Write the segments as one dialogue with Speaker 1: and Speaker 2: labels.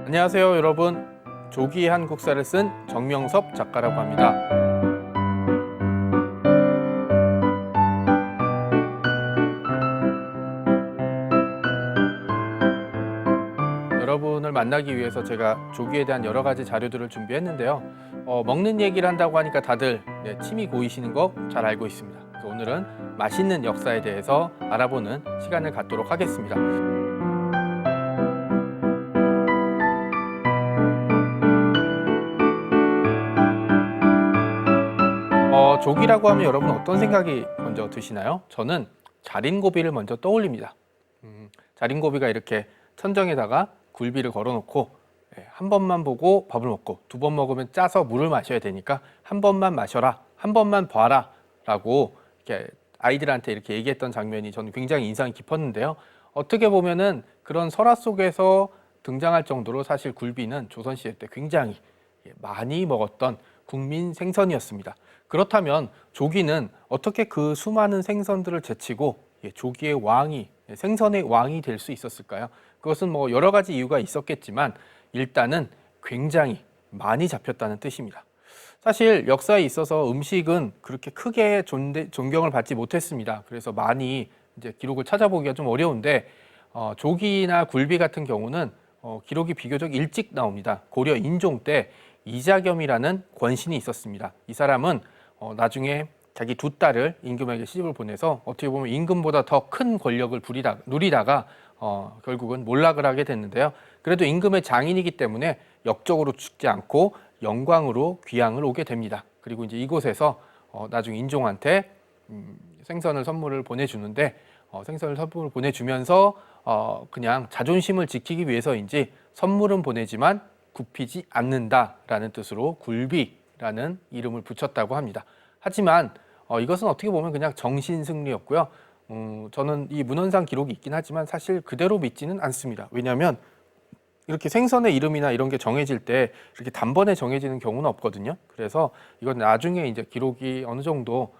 Speaker 1: 안녕하세요 여러분, 조기 한국사를 쓴 정명섭 작가라고 합니다. 여러분을 만나기 위해서 제가 조기에 대한 여러 가지 자료들을 준비했는데요. 먹는 얘기를 한다고 하니까 다들 침이 고이시는 거 잘 알고 있습니다. 그래서 오늘은 맛있는 역사에 대해서 알아보는 시간을 갖도록 하겠습니다. 조기라고 하면 여러분 어떤 생각이 먼저 드시나요? 저는 자린고비를 먼저 떠올립니다. 자린고비가 이렇게 천정에다가 굴비를 걸어놓고 한 번만 보고 밥을 먹고 두 번 먹으면 짜서 물을 마셔야 되니까 한 번만 마셔라, 한 번만 봐라 라고 이렇게 아이들한테 이렇게 얘기했던 장면이 저는 굉장히 인상이 깊었는데요. 어떻게 보면은 그런 설화 속에서 등장할 정도로 사실 굴비는 조선시대 때 굉장히 많이 먹었던 국민 생선이었습니다. 그렇다면 조기는 어떻게 그 수많은 생선들을 제치고 조기의 왕이, 생선의 왕이 될 수 있었을까요? 그것은 뭐 여러 가지 이유가 있었겠지만 일단은 굉장히 많이 잡혔다는 뜻입니다. 사실 역사에 있어서 음식은 그렇게 크게 존경을 받지 못했습니다. 그래서 많이 이제 기록을 찾아보기가 좀 어려운데 조기나 굴비 같은 경우는 기록이 비교적 일찍 나옵니다. 고려 인종 때 이자겸이라는 권신이 있었습니다. 이 사람은 나중에 자기 두 딸을 임금에게 시집을 보내서 어떻게 보면 임금보다 더 큰 권력을 누리다가 결국은 몰락을 하게 됐는데요. 그래도 임금의 장인이기 때문에 역적으로 죽지 않고 영광으로 귀향을 오게 됩니다. 그리고 이제 이곳에서 나중에 인종한테 생선을 선물을 보내주는데 생선을 선물을 보내주면서 그냥 자존심을 지키기 위해서인지 선물은 보내지만 굽히지 않는다라는 뜻으로 굴비라는 이름을 붙였다고 합니다. 하지만 이것은 어떻게 보면 그냥 정신승리였고요. 저는 이 문헌상 기록이 있긴 하지만 사실 그대로 믿지는 않습니다. 왜냐하면 이렇게 생선의 이름이나 이런 게 정해질 때 이렇게 단번에 정해지는 경우는 없거든요. 그래서 이건 나중에 이제 기록이 어느 정도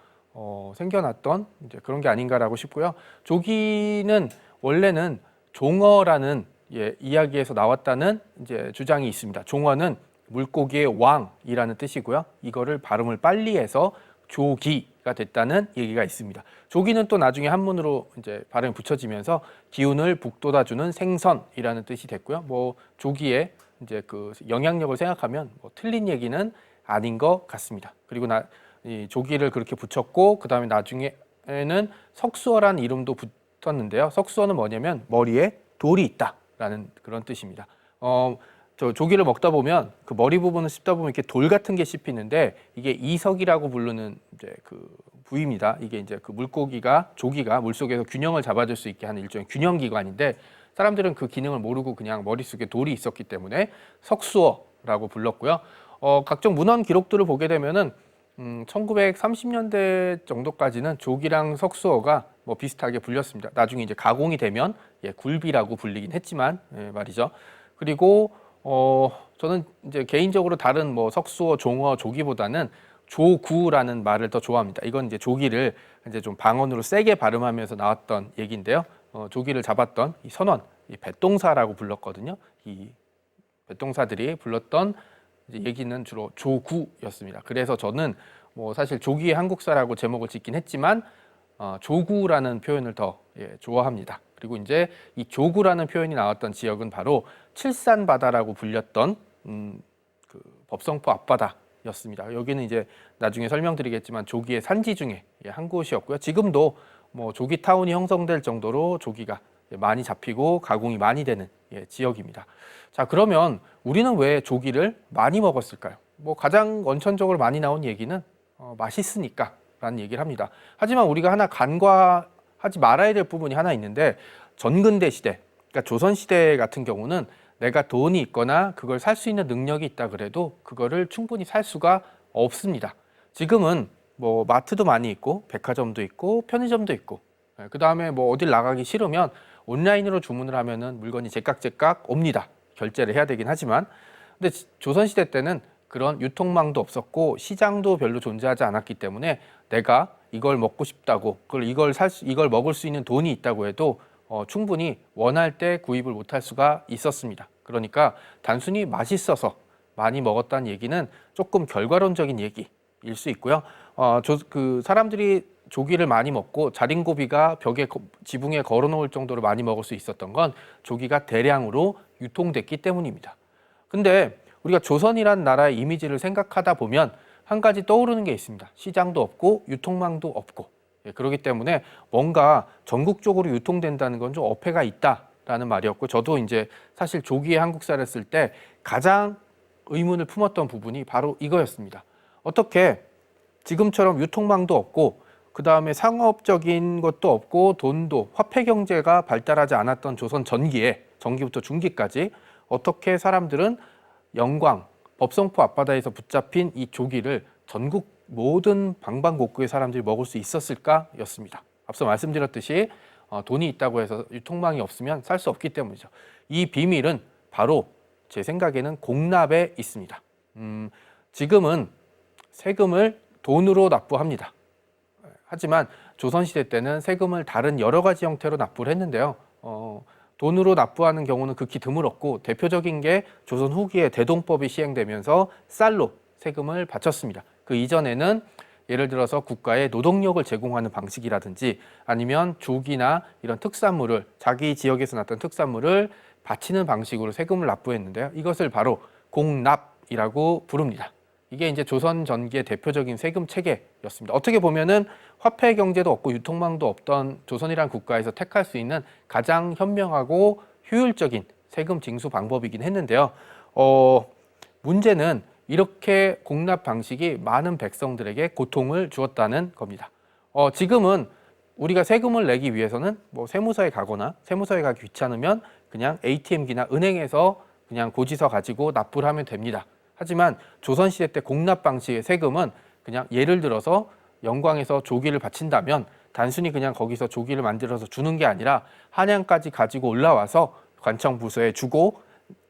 Speaker 1: 생겨났던 이제 그런 게 아닌가라고 싶고요. 조기는 원래는 종어라는 이야기에서 나왔다는 이제 주장이 있습니다. 종어는 물고기의 왕이라는 뜻이고요. 이거를 발음을 빨리 해서 조기가 됐다는 얘기가 있습니다. 조기는 또 나중에 한문으로 이제 발음이 붙여지면서 기운을 북돋아주는 생선이라는 뜻이 됐고요. 뭐 조기에 이제 그 영향력을 생각하면 뭐 틀린 얘기는 아닌 것 같습니다. 그리고 이 조기를 그렇게 붙였고 그 다음에 나중에는 석수어라는 이름도 붙었는데요. 석수어는 뭐냐면 머리에 돌이 있다라는 그런 뜻입니다. 저 조기를 먹다 보면 그 머리 부분을 씹다 보면 이렇게 돌 같은 게 씹히는데 이게 이석이라고 부르는 이제 그 부위입니다. 이게 이제 그 조기가 물속에서 균형을 잡아줄 수 있게 하는 일종의 균형 기관인데 사람들은 그 기능을 모르고 그냥 머릿속에 돌이 있었기 때문에 석수어라고 불렀고요. 각종 문헌 기록들을 보게 되면은 1930년대 정도까지는 조기랑 석수어가 뭐 비슷하게 불렸습니다. 나중에 이제 가공이 되면 굴비라고 불리긴 했지만 말이죠. 그리고 저는 이제 개인적으로 다른 뭐 석수어, 종어, 조기보다는 조구라는 말을 더 좋아합니다. 이건 이제 조기를 이제 좀 방언으로 세게 발음하면서 나왔던 얘기인데요. 조기를 잡았던 이 선원, 이 뱃동사라고 불렀거든요. 이 뱃동사들이 불렀던 이제 얘기는 주로 조구였습니다. 그래서 저는 뭐 사실 조기의 한국사라고 제목을 짓긴 했지만 조구라는 표현을 더 좋아합니다. 그리고 이제 이 조구라는 표현이 나왔던 지역은 바로 칠산바다라고 불렸던 그 법성포 앞바다였습니다. 여기는 이제 나중에 설명드리겠지만 조기의 산지 중에 한 곳이었고요. 지금도 뭐 조기 타운이 형성될 정도로 조기가 많이 잡히고 가공이 많이 되는 지역입니다. 자, 그러면 우리는 왜 조기를 많이 먹었을까요? 뭐 가장 원천적으로 많이 나온 얘기는 맛있으니까라는 얘기를 합니다. 하지만 우리가 하나 간과하지 말아야 될 부분이 하나 있는데 전근대 시대, 그러니까 조선 시대 같은 경우는 내가 돈이 있거나 그걸 살 수 있는 능력이 있다 그래도 그거를 충분히 살 수가 없습니다. 지금은 뭐 마트도 많이 있고 백화점도 있고 편의점도 있고 그 다음에 뭐 어딜 나가기 싫으면 온라인으로 주문을 하면은 물건이 제깍제깍 옵니다. 결제를 해야 되긴 하지만 근데 조선시대 때는 그런 유통망도 없었고 시장도 별로 존재하지 않았기 때문에 내가 이걸 먹고 싶다고 이걸 먹을 수 있는 돈이 있다고 해도 충분히 원할 때 구입을 못할 수가 있었습니다. 그러니까 단순히 맛있어서 많이 먹었다는 얘기는 조금 결과론적인 얘기일 수 있고요. 사람들이 조기를 많이 먹고 자린고비가 지붕에 걸어놓을 정도로 많이 먹을 수 있었던 건 조기가 대량으로 유통됐기 때문입니다. 근데 우리가 조선이란 나라의 이미지를 생각하다 보면 한 가지 떠오르는 게 있습니다. 시장도 없고 유통망도 없고. 그렇기 때문에 뭔가 전국적으로 유통된다는 건 좀 어폐가 있다라는 말이었고, 저도 이제 사실 조기에 한국사를 쓸 때 가장 의문을 품었던 부분이 바로 이거였습니다. 어떻게 지금처럼 유통망도 없고 그다음에 상업적인 것도 없고 돈도 화폐 경제가 발달하지 않았던 조선 전기에 전기부터 중기까지 어떻게 사람들은 영광, 법성포 앞바다에서 붙잡힌 이 조기를 전국 모든 방방곡곡의 사람들이 먹을 수 있었을까였습니다. 앞서 말씀드렸듯이 돈이 있다고 해서 유통망이 없으면 살 수 없기 때문이죠. 이 비밀은 바로 제 생각에는 공납에 있습니다. 지금은 세금을 돈으로 납부합니다. 하지만 조선시대 때는 세금을 다른 여러 가지 형태로 납부를 했는데요. 돈으로 납부하는 경우는 극히 드물었고 대표적인 게 조선 후기에 대동법이 시행되면서 쌀로 세금을 바쳤습니다. 그 이전에는 예를 들어서 국가에 노동력을 제공하는 방식이라든지 아니면 조기나 이런 특산물을 자기 지역에서 났던 특산물을 바치는 방식으로 세금을 납부했는데요. 이것을 바로 공납이라고 부릅니다. 이게 이제 조선 전기의 대표적인 세금 체계였습니다. 어떻게 보면은 화폐 경제도 없고 유통망도 없던 조선이라는 국가에서 택할 수 있는 가장 현명하고 효율적인 세금 징수 방법이긴 했는데요. 문제는 이렇게 공납 방식이 많은 백성들에게 고통을 주었다는 겁니다. 지금은 우리가 세금을 내기 위해서는 뭐 세무서에 가거나 세무서에 가기 귀찮으면 그냥 ATM기나 은행에서 그냥 고지서 가지고 납부를 하면 됩니다. 하지만 조선시대 때 공납 방식의 세금은 그냥 예를 들어서 영광에서 조기를 바친다면 단순히 그냥 거기서 조기를 만들어서 주는 게 아니라 한양까지 가지고 올라와서 관청 부서에 주고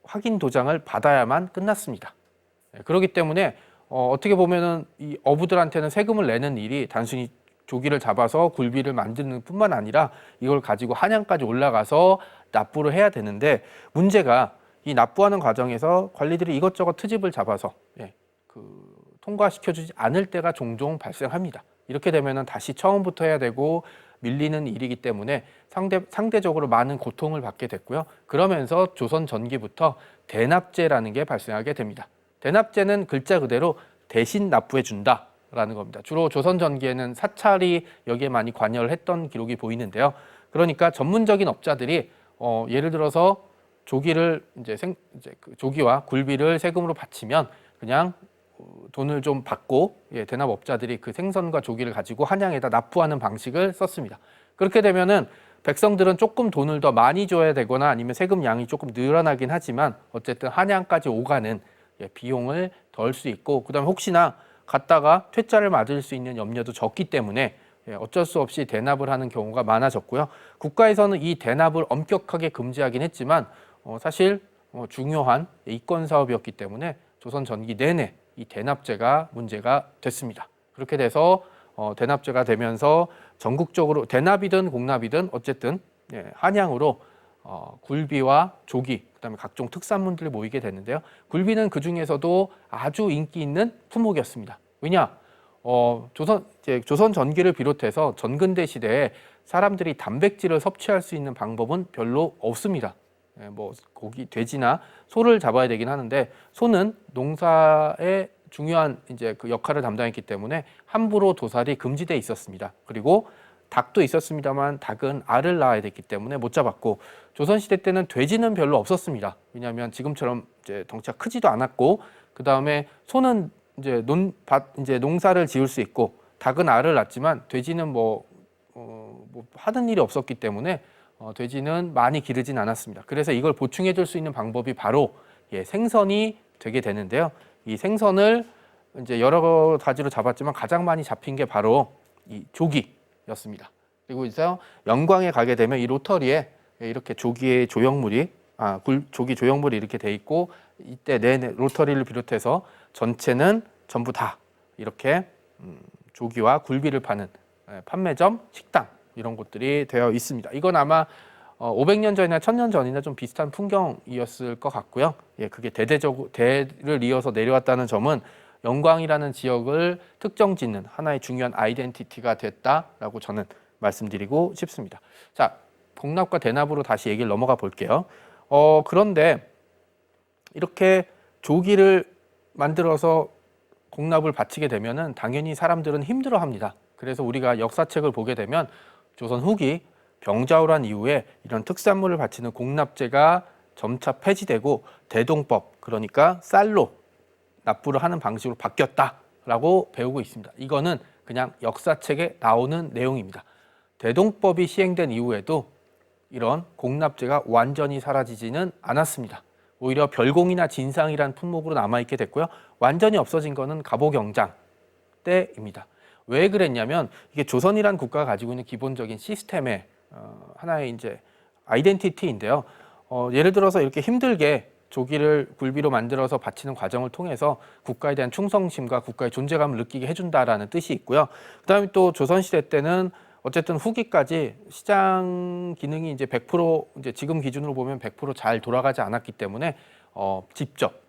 Speaker 1: 확인 도장을 받아야만 끝났습니다. 그렇기 때문에 어떻게 보면은 이 어부들한테는 세금을 내는 일이 단순히 조기를 잡아서 굴비를 만드는 뿐만 아니라 이걸 가지고 한양까지 올라가서 납부를 해야 되는데 문제가 이 납부하는 과정에서 관리들이 이것저것 트집을 잡아서 통과시켜주지 않을 때가 종종 발생합니다. 이렇게 되면은 다시 처음부터 해야 되고 밀리는 일이기 때문에 상대적으로 많은 고통을 받게 됐고요. 그러면서 조선 전기부터 대납제라는 게 발생하게 됩니다. 대납제는 글자 그대로 대신 납부해 준다라는 겁니다. 주로 조선 전기에는 사찰이 여기에 많이 관여를 했던 기록이 보이는데요. 그러니까 전문적인 업자들이 예를 들어서 조기를 조기와 굴비를 세금으로 바치면 그냥 돈을 좀 받고 대납업자들이 그 생선과 조기를 가지고 한양에다 납부하는 방식을 썼습니다. 그렇게 되면은 백성들은 조금 돈을 더 많이 줘야 되거나 아니면 세금 양이 조금 늘어나긴 하지만 어쨌든 한양까지 오가는 비용을 덜 수 있고 그다음에 혹시나 갔다가 퇴짜를 맞을 수 있는 염려도 적기 때문에 어쩔 수 없이 대납을 하는 경우가 많아졌고요. 국가에서는 이 대납을 엄격하게 금지하긴 했지만 사실 중요한 이권 사업이었기 때문에 조선 전기 내내 이 대납제가 문제가 됐습니다. 그렇게 돼서 대납제가 되면서 전국적으로 대납이든 공납이든 어쨌든 한양으로 굴비와 조기 그다음에 각종 특산물들이 모이게 됐는데요. 굴비는 그 중에서도 아주 인기 있는 품목이었습니다. 왜냐? 조선 전기를 비롯해서 전근대 시대에 사람들이 단백질을 섭취할 수 있는 방법은 별로 없습니다. 고기, 돼지나 소를 잡아야 되긴 하는데 소는 농사의 중요한 그 역할을 담당했기 때문에 함부로 도살이 금지돼 있었습니다. 그리고 닭도 있었습니다만 닭은 알을 낳아야 됐기 때문에 못 잡았고 조선시대 때는 돼지는 별로 없었습니다. 왜냐하면 지금처럼 덩치가 크지도 않았고 그 다음에 소는 농사를 지을 수 있고 닭은 알을 낳지만 돼지는 하는 일이 없었기 때문에 돼지는 많이 기르진 않았습니다. 그래서 이걸 보충해 줄 수 있는 방법이 바로 생선이 되게 되는데요. 이 생선을 여러 가지로 잡았지만 가장 많이 잡힌 게 바로 이 조기였습니다. 그리고 이제 영광에 가게 되면 이 로터리에 이렇게 조기 조형물이 이렇게 돼 있고 이때 내내 로터리를 비롯해서 전체는 전부 다 이렇게 조기와 굴비를 파는 판매점, 식당 이런 곳들이 되어 있습니다. 이건 아마 500년 전이나 1000년 전이나 좀 비슷한 풍경이었을 것 같고요. 예, 그게 대를 이어서 내려왔다는 점은 영광이라는 지역을 특정 짓는 하나의 중요한 아이덴티티가 됐다라고 저는 말씀드리고 싶습니다. 자, 공납과 대납으로 다시 얘기를 넘어가 볼게요. 그런데 이렇게 조기를 만들어서 공납을 바치게 되면은 당연히 사람들은 힘들어합니다. 그래서 우리가 역사책을 보게 되면 조선 후기 병자호란 이후에 이런 특산물을 바치는 공납제가 점차 폐지되고 대동법, 그러니까 쌀로 납부를 하는 방식으로 바뀌었다라고 배우고 있습니다. 이거는 그냥 역사책에 나오는 내용입니다. 대동법이 시행된 이후에도 이런 공납제가 완전히 사라지지는 않았습니다. 오히려 별공이나 진상이란 품목으로 남아있게 됐고요. 완전히 없어진 거는 갑오경장 때입니다. 왜 그랬냐면 이게 조선이란 국가가 가지고 있는 기본적인 시스템의 하나의 이제 아이덴티티인데요. 예를 들어서 이렇게 힘들게 조기를 굴비로 만들어서 바치는 과정을 통해서 국가에 대한 충성심과 국가의 존재감을 느끼게 해준다라는 뜻이 있고요. 그다음에 또 조선시대 때는 어쨌든 후기까지 시장 기능이 이제 100% 이제 지금 기준으로 보면 100%잘 돌아가지 않았기 때문에 직접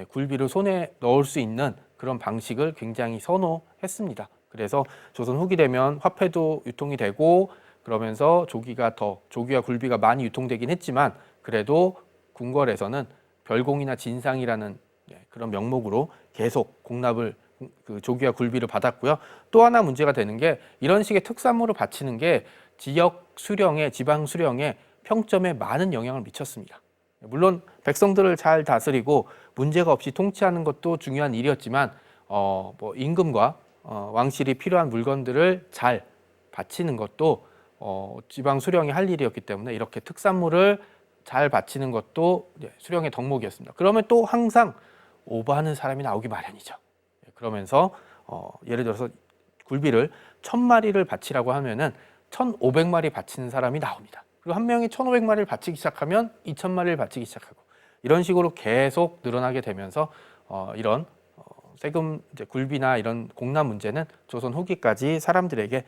Speaker 1: 굴비를 손에 넣을 수 있는 그런 방식을 굉장히 선호했습니다. 그래서 조선 후기 되면 화폐도 유통이 되고 그러면서 조기와 굴비가 많이 유통되긴 했지만 그래도 궁궐에서는 별공이나 진상이라는 그런 명목으로 계속 공납을 조기와 굴비를 받았고요. 또 하나 문제가 되는 게 이런 식의 특산물을 바치는 게 지역 수령에 지방 수령에 평점에 많은 영향을 미쳤습니다. 물론 백성들을 잘 다스리고 문제가 없이 통치하는 것도 중요한 일이었지만 뭐 임금과 왕실이 필요한 물건들을 잘 바치는 것도 지방 수령이 할 일이었기 때문에 이렇게 특산물을 잘 바치는 것도 수령의 덕목이었습니다. 그러면 또 항상 오버하는 사람이 나오기 마련이죠. 그러면서 예를 들어서 굴비를 1000마리를 바치라고 하면은 1500마리 바치는 사람이 나옵니다. 그리고 한 명이 1500마리를 바치기 시작하면 2000마리를 바치기 시작하고 이런 식으로 계속 늘어나게 되면서 이런 세금 이제 굴비나 이런 공납 문제는 조선 후기까지 사람들에게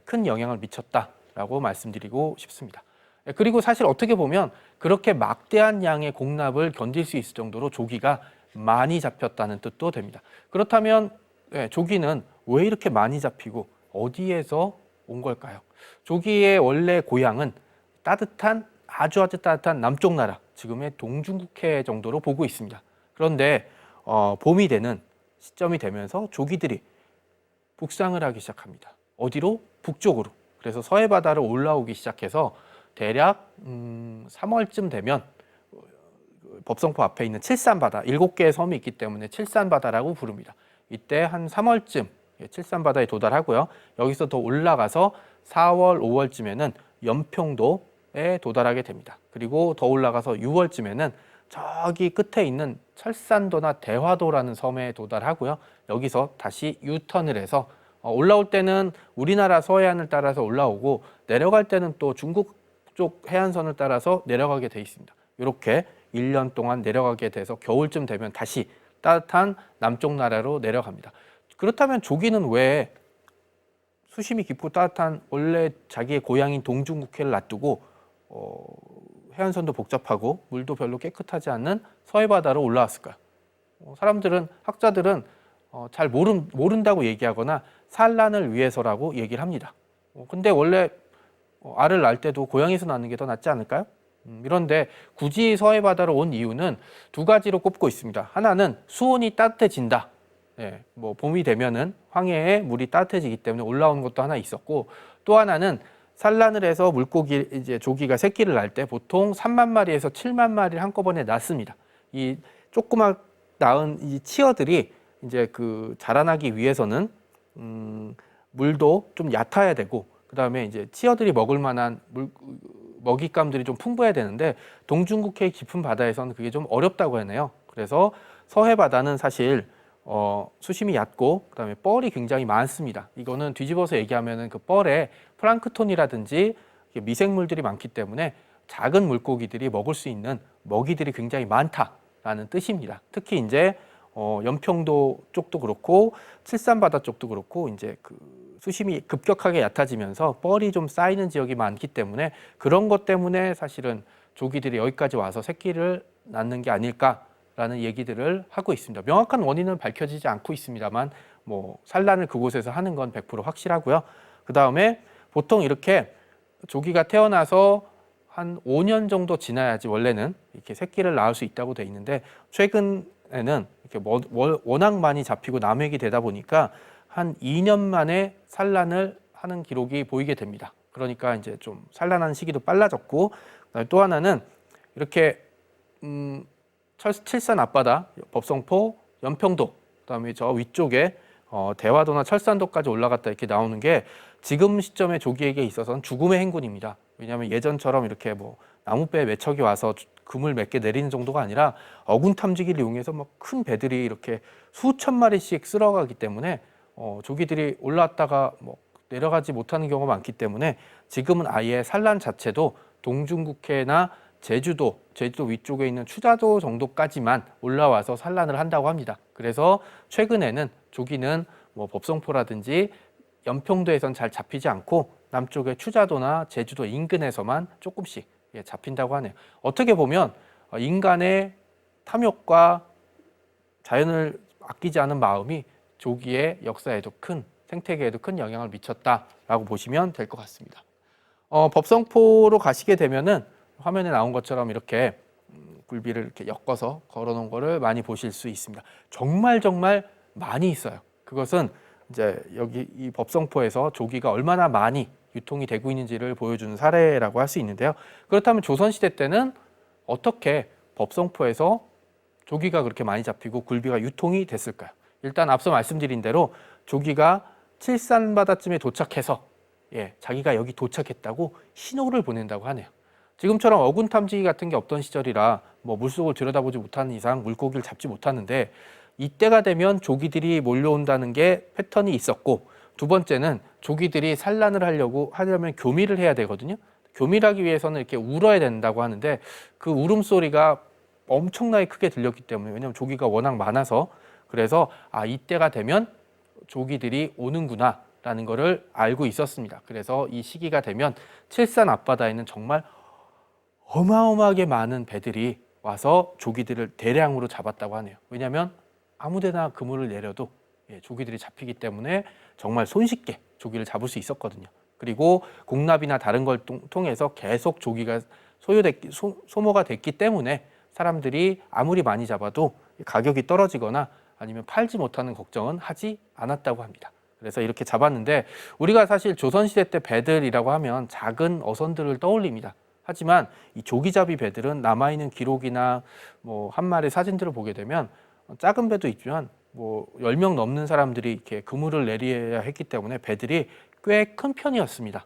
Speaker 1: 큰 영향을 미쳤다라고 말씀드리고 싶습니다. 그리고 사실 어떻게 보면 그렇게 막대한 양의 공납을 견딜 수 있을 정도로 조기가 많이 잡혔다는 뜻도 됩니다. 그렇다면 조기는 왜 이렇게 많이 잡히고 어디에서 온 걸까요? 조기의 원래 고향은 아주 따뜻한 남쪽 나라, 지금의 동중국해 정도로 보고 있습니다. 그런데 봄이 되는 시점이 되면서 조기들이 북상을 하기 시작합니다. 어디로? 북쪽으로. 그래서 서해 바다로 올라오기 시작해서 대략 3월쯤 되면 법성포 앞에 있는 칠산바다, 7개의 섬이 있기 때문에 칠산바다라고 부릅니다. 이때 한 3월쯤 칠산바다에 도달하고요. 여기서 더 올라가서 4월, 5월쯤에는 연평도에 도달하게 됩니다. 그리고 더 올라가서 6월쯤에는 저기 끝에 있는 철산도나 대화도라는 섬에 도달하고요. 여기서 다시 유턴을 해서 올라올 때는 우리나라 서해안을 따라서 올라오고 내려갈 때는 또 중국 쪽 해안선을 따라서 내려가게 돼 있습니다. 이렇게 1년 동안 내려가게 돼서 겨울쯤 되면 다시 따뜻한 남쪽 나라로 내려갑니다. 그렇다면 조기는 왜 수심이 깊고 따뜻한 원래 자기의 고향인 동중국해를 놔두고 해안선도 복잡하고 물도 별로 깨끗하지 않는 서해바다로 올라왔을까요? 학자들은 잘 모른다고 얘기하거나 산란을 위해서라고 얘기를 합니다. 근데 원래 알을 낳을 때도 고향에서 낳는 게 더 낫지 않을까요? 그런데 굳이 서해바다로 온 이유는 두 가지로 꼽고 있습니다. 하나는 수온이 따뜻해진다. 뭐 봄이 되면은 황해에 물이 따뜻해지기 때문에 올라오는 것도 하나 있었고, 또 하나는 산란을 해서 물고기 이제 조기가 새끼를 낳을 때 보통 3만 마리에서 7만 마리를 한꺼번에 낳습니다. 이 조그맣 낳은 이 치어들이 이제 그 자라나기 위해서는 물도 좀 얕아야 되고, 그다음에 이제 치어들이 먹을 만한 먹잇감들이 좀 풍부해야 되는데 동중국해의 깊은 바다에서는 그게 좀 어렵다고 하네요. 그래서 서해 바다는 사실 수심이 얕고 그다음에 뻘이 굉장히 많습니다. 이거는 뒤집어서 얘기하면은 그 뻘에 플랑크톤이라든지 미생물들이 많기 때문에 작은 물고기들이 먹을 수 있는 먹이들이 굉장히 많다라는 있다라는 뜻입니다. 특히 이제 연평도 쪽도 그렇고 칠산바다 쪽도 그렇고 이제 그 수심이 급격하게 얕아지면서 뻘이 좀 쌓이는 지역이 많기 때문에 그런 것 때문에 사실은 조기들이 여기까지 와서 새끼를 낳는 게 아닐까라는 얘기들을 하고 있습니다. 명확한 원인은 밝혀지지 않고 있습니다만 뭐 산란을 그곳에서 하는 건 100% 확실하고요. 그 다음에 보통 이렇게 조기가 태어나서 한 5년 정도 지나야지 원래는 이렇게 새끼를 낳을 수 있다고 돼 있는데 최근에는 이렇게 워낙 많이 잡히고 남획이 되다 보니까 한 2년 만에 산란을 하는 기록이 보이게 됩니다. 그러니까 이제 좀 산란하는 시기도 빨라졌고, 그다음에 또 하나는 이렇게 칠산 앞바다, 법성포, 연평도, 그다음에 저 위쪽에 대화도나 철산도까지 올라갔다 이렇게 나오는 게 지금 시점의 조기에게 있어서는 죽음의 행군입니다. 왜냐하면 예전처럼 이렇게 뭐 나무배에 매척이 와서 금을 몇 개 내리는 정도가 아니라 어군 탐지기를 이용해서 막 큰 배들이 이렇게 수천 마리씩 쓸어가기 때문에 조기들이 올라왔다가 뭐 내려가지 못하는 경우가 많기 때문에 지금은 아예 산란 자체도 동중국해나 제주도 위쪽에 있는 추자도 정도까지만 올라와서 산란을 한다고 합니다. 그래서 최근에는 조기는 뭐 법성포라든지 연평도에선 잘 잡히지 않고 남쪽의 추자도나 제주도 인근에서만 조금씩 잡힌다고 하네요. 어떻게 보면 인간의 탐욕과 자연을 아끼지 않은 마음이 조기의 역사에도 생태계에도 큰 영향을 미쳤다라고 보시면 될 것 같습니다. 법성포로 가시게 되면은 화면에 나온 것처럼 이렇게 굴비를 이렇게 엮어서 걸어놓은 거를 많이 보실 수 있습니다. 정말 많이 있어요. 그것은 이제 여기 이 법성포에서 조기가 얼마나 많이 유통이 되고 있는지를 보여주는 사례라고 할 수 있는데요. 그렇다면 조선시대 때는 어떻게 법성포에서 조기가 그렇게 많이 잡히고 굴비가 유통이 됐을까요? 일단 앞서 말씀드린 대로 조기가 칠산바다쯤에 도착해서 자기가 여기 도착했다고 신호를 보낸다고 하네요. 지금처럼 어군 탐지기 같은 게 없던 시절이라 뭐 물속을 들여다보지 못하는 이상 물고기를 잡지 못하는데 이때가 되면 조기들이 몰려온다는 게 패턴이 있었고, 두 번째는 조기들이 산란을 하려면 교미를 해야 되거든요. 교미하기 위해서는 이렇게 울어야 된다고 하는데 그 울음소리가 엄청나게 크게 들렸기 때문에, 왜냐하면 조기가 워낙 많아서, 그래서 이때가 되면 조기들이 오는구나 라는 거를 알고 있었습니다. 그래서 이 시기가 되면 칠산 앞바다에는 정말 어마어마하게 많은 배들이 와서 조기들을 대량으로 잡았다고 하네요. 왜냐하면 아무데나 그물을 내려도 조기들이 잡히기 때문에 정말 손쉽게 조기를 잡을 수 있었거든요. 그리고 공납이나 다른 걸 통해서 계속 조기가 소모가 됐기 때문에 사람들이 아무리 많이 잡아도 가격이 떨어지거나 아니면 팔지 못하는 걱정은 하지 않았다고 합니다. 그래서 이렇게 잡았는데, 우리가 사실 조선시대 때 배들이라고 하면 작은 어선들을 떠올립니다. 하지만 이 조기잡이 배들은 남아있는 기록이나 뭐 한 마리 사진들을 보게 되면 작은 배도 있지만 뭐 10명 넘는 사람들이 이렇게 그물을 내려야 했기 때문에 배들이 꽤 큰 편이었습니다.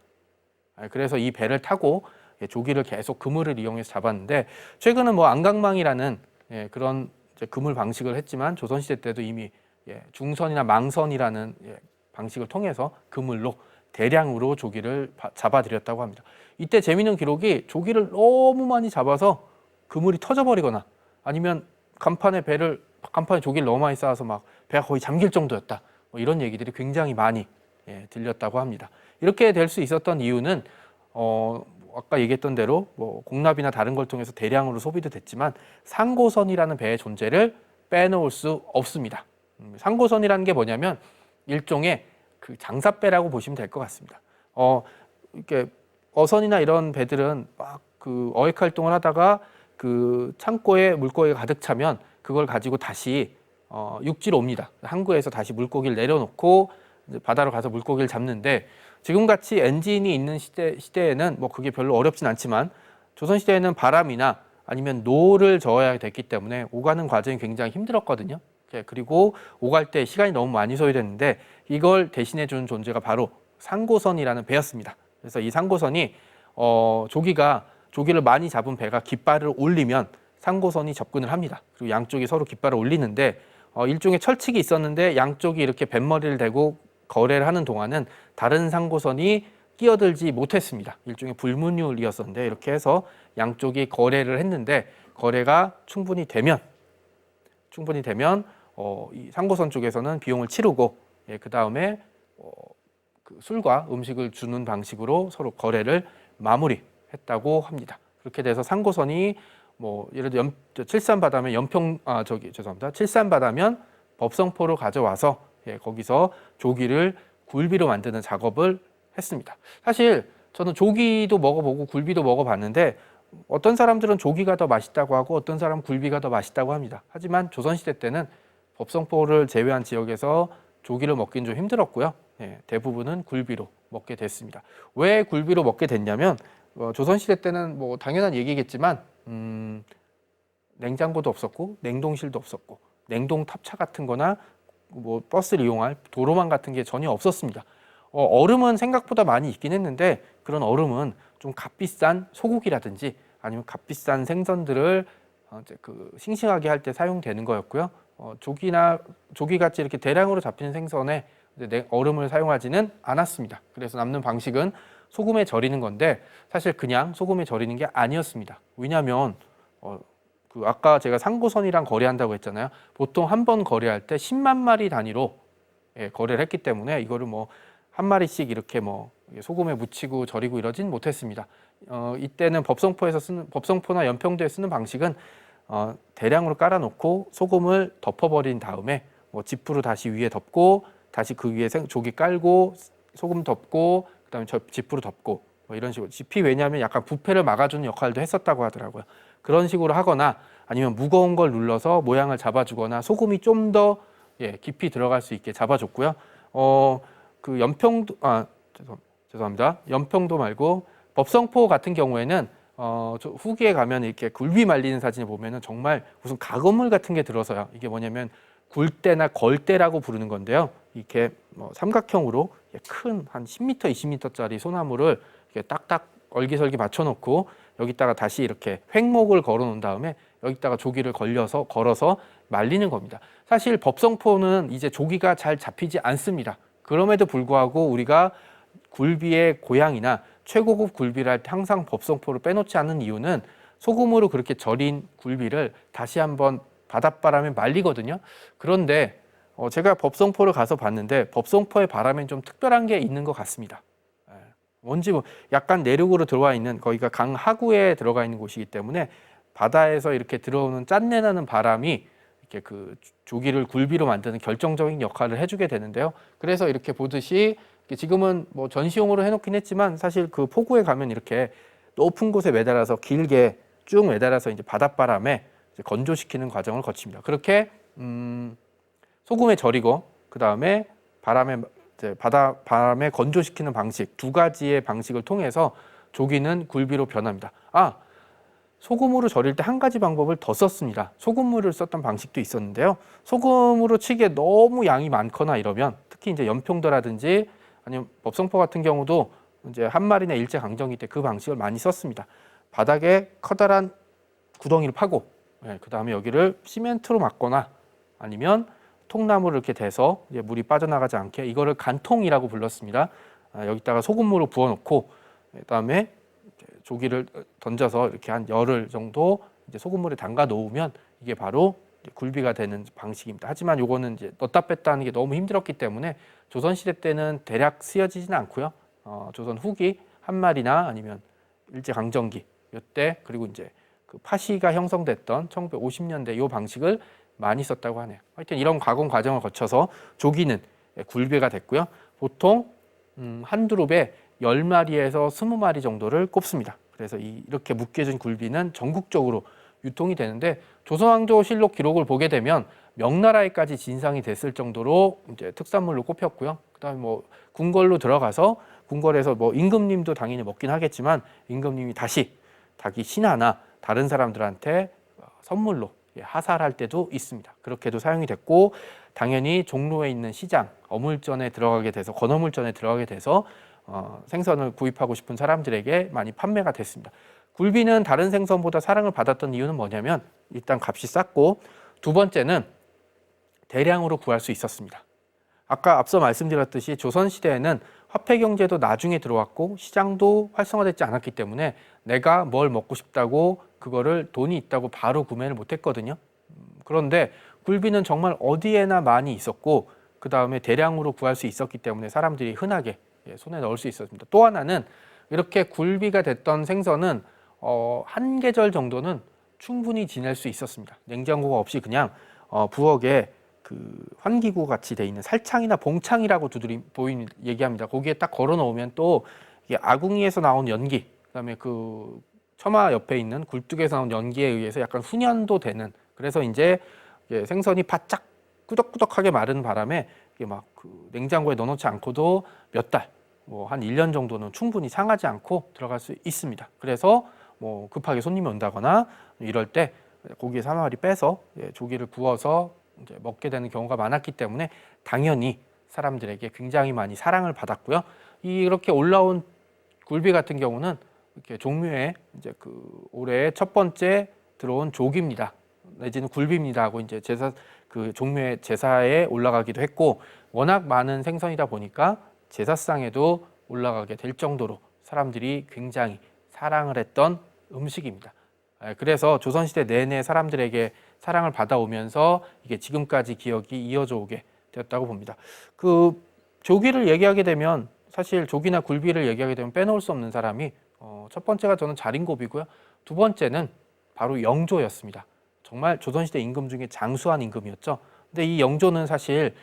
Speaker 1: 그래서 이 배를 타고 조기를 계속 그물을 이용해서 잡았는데, 최근은 뭐 안강망이라는 그런 그물 방식을 했지만 조선시대 때도 이미 중선이나 망선이라는 방식을 통해서 그물로 대량으로 조기를 잡아들였다고 합니다. 이때 재미있는 기록이 조기를 너무 많이 잡아서 그물이 터져버리거나 아니면 간판에 조기를 너무 많이 쌓아서 막 배가 거의 잠길 정도였다, 뭐 이런 얘기들이 굉장히 많이 들렸다고 합니다. 이렇게 될 수 있었던 이유는 아까 얘기했던 대로 뭐 공납이나 다른 걸 통해서 대량으로 소비도 됐지만 상고선이라는 배의 존재를 빼놓을 수 없습니다. 상고선이라는 게 뭐냐면 일종의 그 장사배라고 보시면 될 것 같습니다. 이렇게 어선이나 이런 배들은 막 그 어획 활동을 하다가 그 창고에 물고기가 가득 차면 그걸 가지고 다시 육지로 옵니다. 항구에서 다시 물고기를 내려놓고 바다로 가서 물고기를 잡는데, 지금같이 엔진이 있는 시대에는 뭐 그게 별로 어렵진 않지만 조선시대에는 바람이나 아니면 노를 저어야 됐기 때문에 오가는 과정이 굉장히 힘들었거든요. 그리고 오갈 때 시간이 너무 많이 소요됐는데 이걸 대신해 주는 존재가 바로 상고선이라는 배였습니다. 그래서 이 상고선이 조기를 많이 잡은 배가 깃발을 올리면 상고선이 접근을 합니다. 그리고 양쪽이 서로 깃발을 올리는데 일종의 철칙이 있었는데 양쪽이 이렇게 뱃머리를 대고 거래를 하는 동안은 다른 상고선이 끼어들지 못했습니다. 일종의 불문율이었었는데 이렇게 해서 양쪽이 거래를 했는데 거래가 충분히 되면 충분히 되면 이 상고선 쪽에서는 비용을 치르고 그 다음에 그 술과 음식을 주는 방식으로 서로 거래를 마무리했다고 합니다. 그렇게 돼서 상고선이 뭐 예를 들어 칠산 바다면 칠산 바다면 법성포를 가져와서 거기서 조기를 굴비로 만드는 작업을 했습니다. 사실 저는 조기도 먹어보고 굴비도 먹어봤는데 어떤 사람들은 조기가 더 맛있다고 하고 어떤 사람은 굴비가 더 맛있다고 합니다. 하지만 조선시대 때는 법성포를 제외한 지역에서 조기를 먹기는 좀 힘들었고요. 대부분은 굴비로 먹게 됐습니다. 왜 굴비로 먹게 됐냐면 조선시대 때는 뭐 당연한 얘기겠지만 냉장고도 없었고 냉동실도 없었고 냉동 탑차 같은 거나 뭐 버스를 이용할 도로망 같은 게 전혀 없었습니다. 얼음은 생각보다 많이 있긴 했는데 그런 얼음은 좀 값비싼 소고기라든지 아니면 값비싼 생선들을 그 싱싱하게 할 때 사용되는 거였고요. 조기같이 이렇게 대량으로 잡히는 생선에 얼음을 사용하지는 않았습니다. 그래서 남는 방식은 소금에 절이는 건데 사실 그냥 소금에 절이는 게 아니었습니다. 왜냐하면 그 아까 제가 상고선이랑 거래한다고 했잖아요. 보통 한 번 거래할 때 10만 마리 단위로 거래를 했기 때문에 이거를 뭐 한 마리씩 이렇게 뭐 소금에 묻히고 절이고 이러진 못했습니다. 이때는 법성포나 연평도에 쓰는 방식은 대량으로 깔아놓고 소금을 덮어버린 다음에 뭐 지프로 다시 위에 덮고 다시 그 위에 조기 깔고 소금 덮고 그다음에 지프로 덮고 뭐 이런 식으로. 지피 왜냐하면 약간 부패를 막아주는 역할도 했었다고 하더라고요. 그런 식으로 하거나 아니면 무거운 걸 눌러서 모양을 잡아주거나 소금이 좀 더 깊이 들어갈 수 있게 잡아줬고요. 그 연평도 죄송합니다. 연평도 말고 법성포 같은 경우에는 후기에 가면 이렇게 굴비 말리는 사진을 보면은 정말 무슨 가건물 같은 게 들어서요. 이게 뭐냐면 굴대나 걸대라고 부르는 건데요. 이렇게 삼각형으로 큰 한 10m, 20m짜리 소나무를 이렇게 딱딱 얼기설기 맞춰놓고 여기다가 다시 이렇게 횡목을 걸어놓은 다음에 여기다가 조기를 걸어서 말리는 겁니다. 사실 법성포는 이제 조기가 잘 잡히지 않습니다. 그럼에도 불구하고 우리가 굴비의 고향이나 최고급 굴비를 할 때 항상 법성포를 빼놓지 않는 이유는 소금으로 그렇게 절인 굴비를 다시 한번 바닷바람에 말리거든요. 그런데 제가 법성포를 가서 봤는데 법성포의 바람엔 좀 특별한 게 있는 것 같습니다. 뭔지 약간 내륙으로 들어와 있는 거기가 강 하구에 들어가 있는 곳이기 때문에 바다에서 이렇게 들어오는 짠내 나는 바람이 이렇게 그 조기를 굴비로 만드는 결정적인 역할을 해주게 되는데요. 그래서 이렇게 보듯이 지금은 뭐 전시용으로 해놓긴 했지만 사실 그 포구에 가면 이렇게 높은 곳에 매달아서 길게 쭉 매달아서 이제 바닷바람에 이제 건조시키는 과정을 거칩니다. 그렇게 소금에 절이고 그 다음에 바람에 건조시키는 방식 두 가지의 방식을 통해서 조기는 굴비로 변합니다. 소금으로 절일 때 한 가지 방법을 더 썼습니다. 소금물을 썼던 방식도 있었는데요. 소금으로 치기에 너무 양이 많거나 이러면 특히 이제 연평도라든지 아니면 법성포 같은 경우도 이제 한마리나 일제강점기 때 그 방식을 많이 썼습니다. 바닥에 커다란 구덩이를 파고 그 다음에 여기를 시멘트로 막거나 아니면 통나무를 이렇게 대서 이제 물이 빠져나가지 않게 이거를 간통이라고 불렀습니다. 여기다가 소금물을 부어놓고 그다음에 조기를 던져서 이렇게 한 열흘 정도 이제 소금물에 담가 놓으면 이게 바로 굴비가 되는 방식입니다. 하지만 요거는 이제 넣다 뺐다 하는 게 너무 힘들었기 때문에 조선시대 때는 대략 쓰여지지는 않고요. 조선 후기 한마리나 아니면 일제강점기 이때 그리고 이제 그 파시가 형성됐던 1950년대 요 방식을 많이 썼다고 하네요. 하여튼 이런 가공 과정을 거쳐서 조기는 굴비가 됐고요. 보통 한 두릅에 10마리에서 20마리 정도를 꼽습니다. 그래서 이렇게 묶여진 굴비는 전국적으로 유통이 되는데 조선왕조실록 기록을 보게 되면 명나라에까지 진상이 됐을 정도로 이제 특산물로 꼽혔고요. 그다음에 뭐 궁궐로 들어가서 궁궐에서 뭐 임금님도 당연히 먹긴 하겠지만 임금님이 다시 자기 신하나 다른 사람들한테 선물로 하사할 때도 있습니다. 그렇게도 사용이 됐고 당연히 종로에 있는 시장 어물전에 들어가게 돼서 건어물전에 들어가게 돼서 생선을 구입하고 싶은 사람들에게 많이 판매가 됐습니다. 굴비는 다른 생선보다 사랑을 받았던 이유는 뭐냐면 일단 값이 쌌고 두 번째는 대량으로 구할 수 있었습니다. 아까 앞서 말씀드렸듯이 조선시대에는 화폐경제도 나중에 들어왔고 시장도 활성화되지 않았기 때문에 내가 뭘 먹고 싶다고 그거를 돈이 있다고 바로 구매를 못했거든요. 그런데 굴비는 정말 어디에나 많이 있었고 그 다음에 대량으로 구할 수 있었기 때문에 사람들이 흔하게 손에 넣을 수 있었습니다. 또 하나는 이렇게 굴비가 됐던 생선은 한 계절 정도는 충분히 지낼 수 있었습니다. 냉장고가 없이 그냥 부엌에 그 환기구 같이 돼 있는 살창이나 봉창이라고 얘기합니다. 거기에 딱 걸어 놓으면 또 이게 아궁이에서 나온 연기, 그다음에 그 처마 옆에 있는 굴뚝에서 나온 연기에 의해서 약간 훈연도 되는, 그래서 이제 생선이 바짝 꾸덕꾸덕하게 마른 바람에 이게 막 그 냉장고에 넣어놓지 않고도 몇 달, 뭐 한 1년 정도는 충분히 상하지 않고 들어갈 수 있습니다. 그래서 뭐 급하게 손님이 온다거나 이럴 때 고기의 사마리 빼서 조기를 구워서 이제 먹게 되는 경우가 많았기 때문에 당연히 사람들에게 굉장히 많이 사랑을 받았고요. 이렇게 올라온 굴비 같은 경우는 이렇게 종묘에 이제 그 올해 첫 번째 들어온 조기입니다. 내지는 굴비입니다 하고 이제 그 종묘의 제사에 올라가기도 했고, 워낙 많은 생선이다 보니까 제사상에도 올라가게 될 정도로 사람들이 굉장히 사랑을 했던 음식입니다. 그래서 조선시대 내내 사람들에게 사랑을 받아오면서 이게 지금까지 기억이 이어져 오게 되었다고 봅니다. 그 조기를 얘기하게 되면, 사실 조기나 굴비를 얘기하게 되면 빼놓을 수 없는 사람이 첫 번째가 저는 자린고비고요. 두 번째는 바로 영조였습니다. 정말 조선시대 임금 중에 장수한 임금이었죠. 근데 이 영조는 사실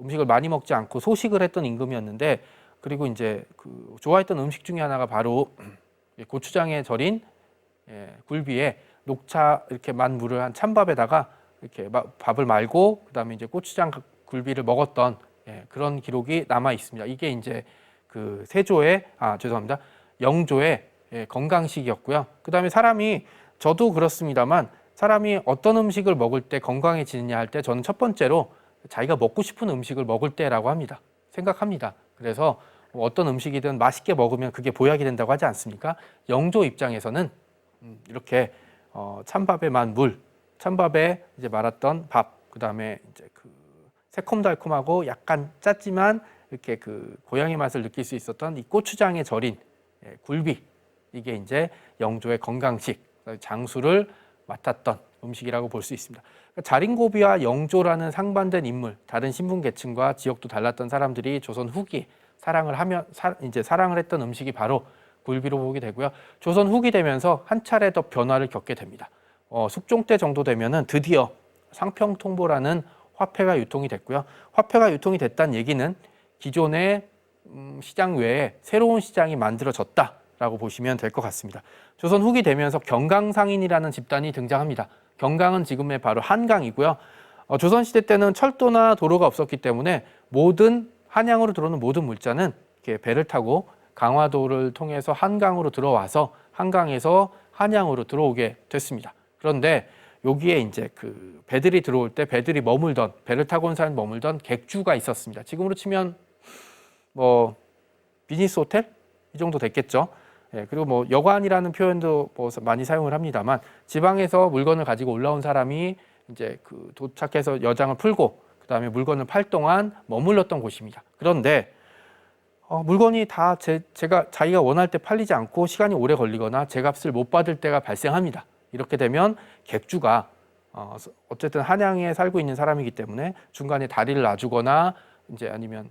Speaker 1: 음식을 많이 먹지 않고 소식을 했던 임금이었는데, 그리고 이제 그 좋아했던 음식 중에 하나가 바로 고추장에 절인 굴비에 녹차 이렇게 만 물을 한 찬밥에다가 이렇게 밥을 말고 그다음에 이제 고추장 굴비를 먹었던 그런 기록이 남아 있습니다. 이게 이제 그 죄송합니다. 영조의 건강식이었고요. 그다음에 저도 그렇습니다만 사람이 어떤 음식을 먹을 때 건강해지느냐 할 때 저는 첫 번째로 자기가 먹고 싶은 음식을 먹을 때라고 생각합니다. 그래서 어떤 음식이든 맛있게 먹으면 그게 보약이 된다고 하지 않습니까? 영조 입장에서는 이렇게 찬밥에 만 물, 찬밥에 이제 말았던 밥, 그다음에 이제 그 새콤달콤하고 약간 짰지만 이렇게 그 고향의 맛을 느낄 수 있었던 이 고추장에 절인 굴비, 이게 이제 영조의 건강식, 장수를 맡았던 음식이라고 볼 수 있습니다. 자린고비와 영조라는 상반된 인물, 다른 신분 계층과 지역도 달랐던 사람들이 조선 후기 사랑을 했던 음식이 바로 굴비로 보게 되고요. 조선 후기 되면서 한 차례 더 변화를 겪게 됩니다. 숙종 때 정도 되면은 드디어 상평통보라는 화폐가 유통이 됐고요. 화폐가 유통이 됐다는 얘기는 기존의 시장 외에 새로운 시장이 만들어졌다라고 보시면 될 것 같습니다. 조선 후기 되면서 경강상인이라는 집단이 등장합니다. 경강은 지금의 바로 한강이고요. 조선시대 때는 철도나 도로가 없었기 때문에 한양으로 들어오는 모든 물자는 이렇게 배를 타고 강화도를 통해서 한강으로 들어와서 한강에서 한양으로 들어오게 됐습니다. 그런데 여기에 이제 그 배들이 들어올 때 배를 타고 온 사람이 머물던 객주가 있었습니다. 지금으로 치면 뭐 비즈니스 호텔 이 정도 됐겠죠. 그리고 뭐 여관이라는 표현도 뭐 많이 사용을 합니다만, 지방에서 물건을 가지고 올라온 사람이 이제 그 도착해서 여장을 풀고 그다음에 물건을 팔 동안 머물렀던 곳입니다. 그런데 물건이 다 자기가 원할 때 팔리지 않고 시간이 오래 걸리거나 제값을 못 받을 때가 발생합니다. 이렇게 되면 객주가 어쨌든 한양에 살고 있는 사람이기 때문에 중간에 다리를 놔주거나 이제 아니면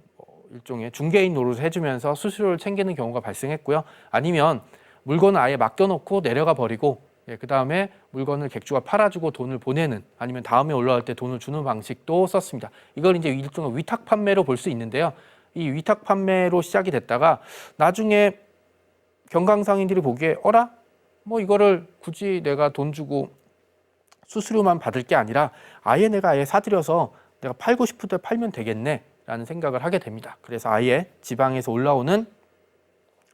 Speaker 1: 일종의 중개인 노릇을 해주면서 수수료를 챙기는 경우가 발생했고요. 아니면 물건을 아예 맡겨놓고 내려가 버리고 그 다음에 물건을 객주가 팔아주고 돈을 보내는, 아니면 다음에 올라올 때 돈을 주는 방식도 썼습니다. 이걸 이제 일종의 위탁 판매로 볼 수 있는데요. 이 위탁 판매로 시작이 됐다가 나중에 경강상인들이 보기에 뭐 이거를 굳이 내가 돈 주고 수수료만 받을 게 아니라 내가 아예 사들여서 내가 팔고 싶을 때 팔면 되겠네 라는 생각을 하게 됩니다. 그래서 아예 지방에서 올라오는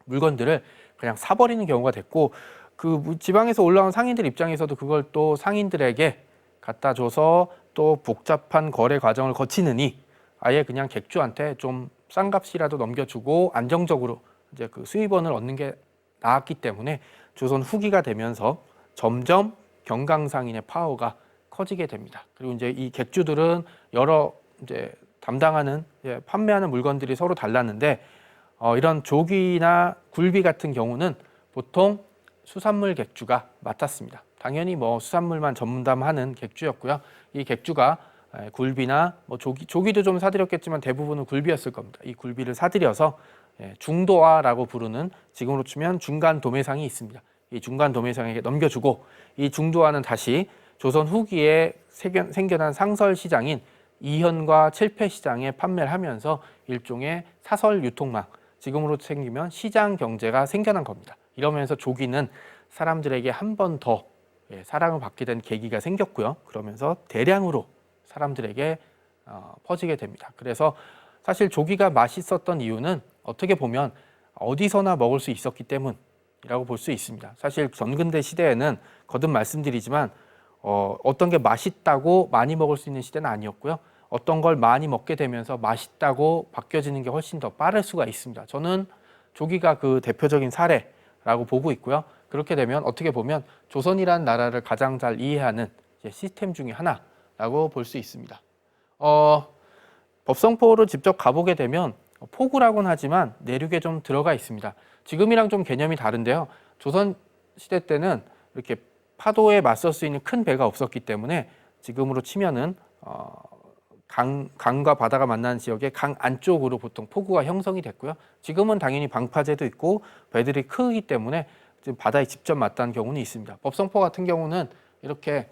Speaker 1: 물건들을 그냥 사버리는 경우가 됐고, 그 지방에서 올라온 상인들 입장에서도 그걸 또 상인들에게 갖다 줘서 또 복잡한 거래 과정을 거치느니 아예 그냥 객주한테 좀 싼 값이라도 넘겨주고 안정적으로 이제 그 수입원을 얻는 게 나았기 때문에 조선 후기가 되면서 점점 경강상인의 파워가 커지게 됩니다. 그리고 이제 이 객주들은 여러 이제 판매하는 물건들이 서로 달랐는데 이런 조기나 굴비 같은 경우는 보통 수산물 객주가 맡았습니다. 당연히 뭐 수산물만 전담하는 객주였고요. 이 객주가 굴비나 뭐 조기도 좀 사들였겠지만 대부분은 굴비였을 겁니다. 이 굴비를 사들여서 중도화라고 부르는, 지금으로 치면 중간 도매상이 있습니다. 이 중간 도매상에게 넘겨주고, 이 중도화는 다시 조선 후기에 생겨난 상설 시장인 이현과 칠패 시장에 판매를 하면서 일종의 사설 유통망, 지금으로 생기면 시장 경제가 생겨난 겁니다. 이러면서 조기는 사람들에게 한 번 더 사랑을 받게 된 계기가 생겼고요. 그러면서 대량으로 사람들에게 퍼지게 됩니다. 그래서 사실 조기가 맛있었던 이유는 어떻게 보면 어디서나 먹을 수 있었기 때문이라고 볼 수 있습니다. 사실 전근대 시대에는 거듭 말씀드리지만 어떤 게 맛있다고 많이 먹을 수 있는 시대는 아니었고요. 어떤 걸 많이 먹게 되면서 맛있다고 바뀌어지는 게 훨씬 더 빠를 수가 있습니다. 저는 조기가 그 대표적인 사례라고 보고 있고요. 그렇게 되면 어떻게 보면 조선이라는 나라를 가장 잘 이해하는 시스템 중에 하나라고 볼 수 있습니다. 법성포를 직접 가보게 되면 포구라고는 하지만 내륙에 좀 들어가 있습니다. 지금이랑 좀 개념이 다른데요. 조선 시대 때는 이렇게 파도에 맞설 수 있는 큰 배가 없었기 때문에 지금으로 치면은 강과 바다가 만나는 지역의 강 안쪽으로 보통 포구가 형성이 됐고요. 지금은 당연히 방파제도 있고 배들이 크기 때문에 지금 바다에 직접 맞닿는 경우는 있습니다. 법성포 같은 경우는 이렇게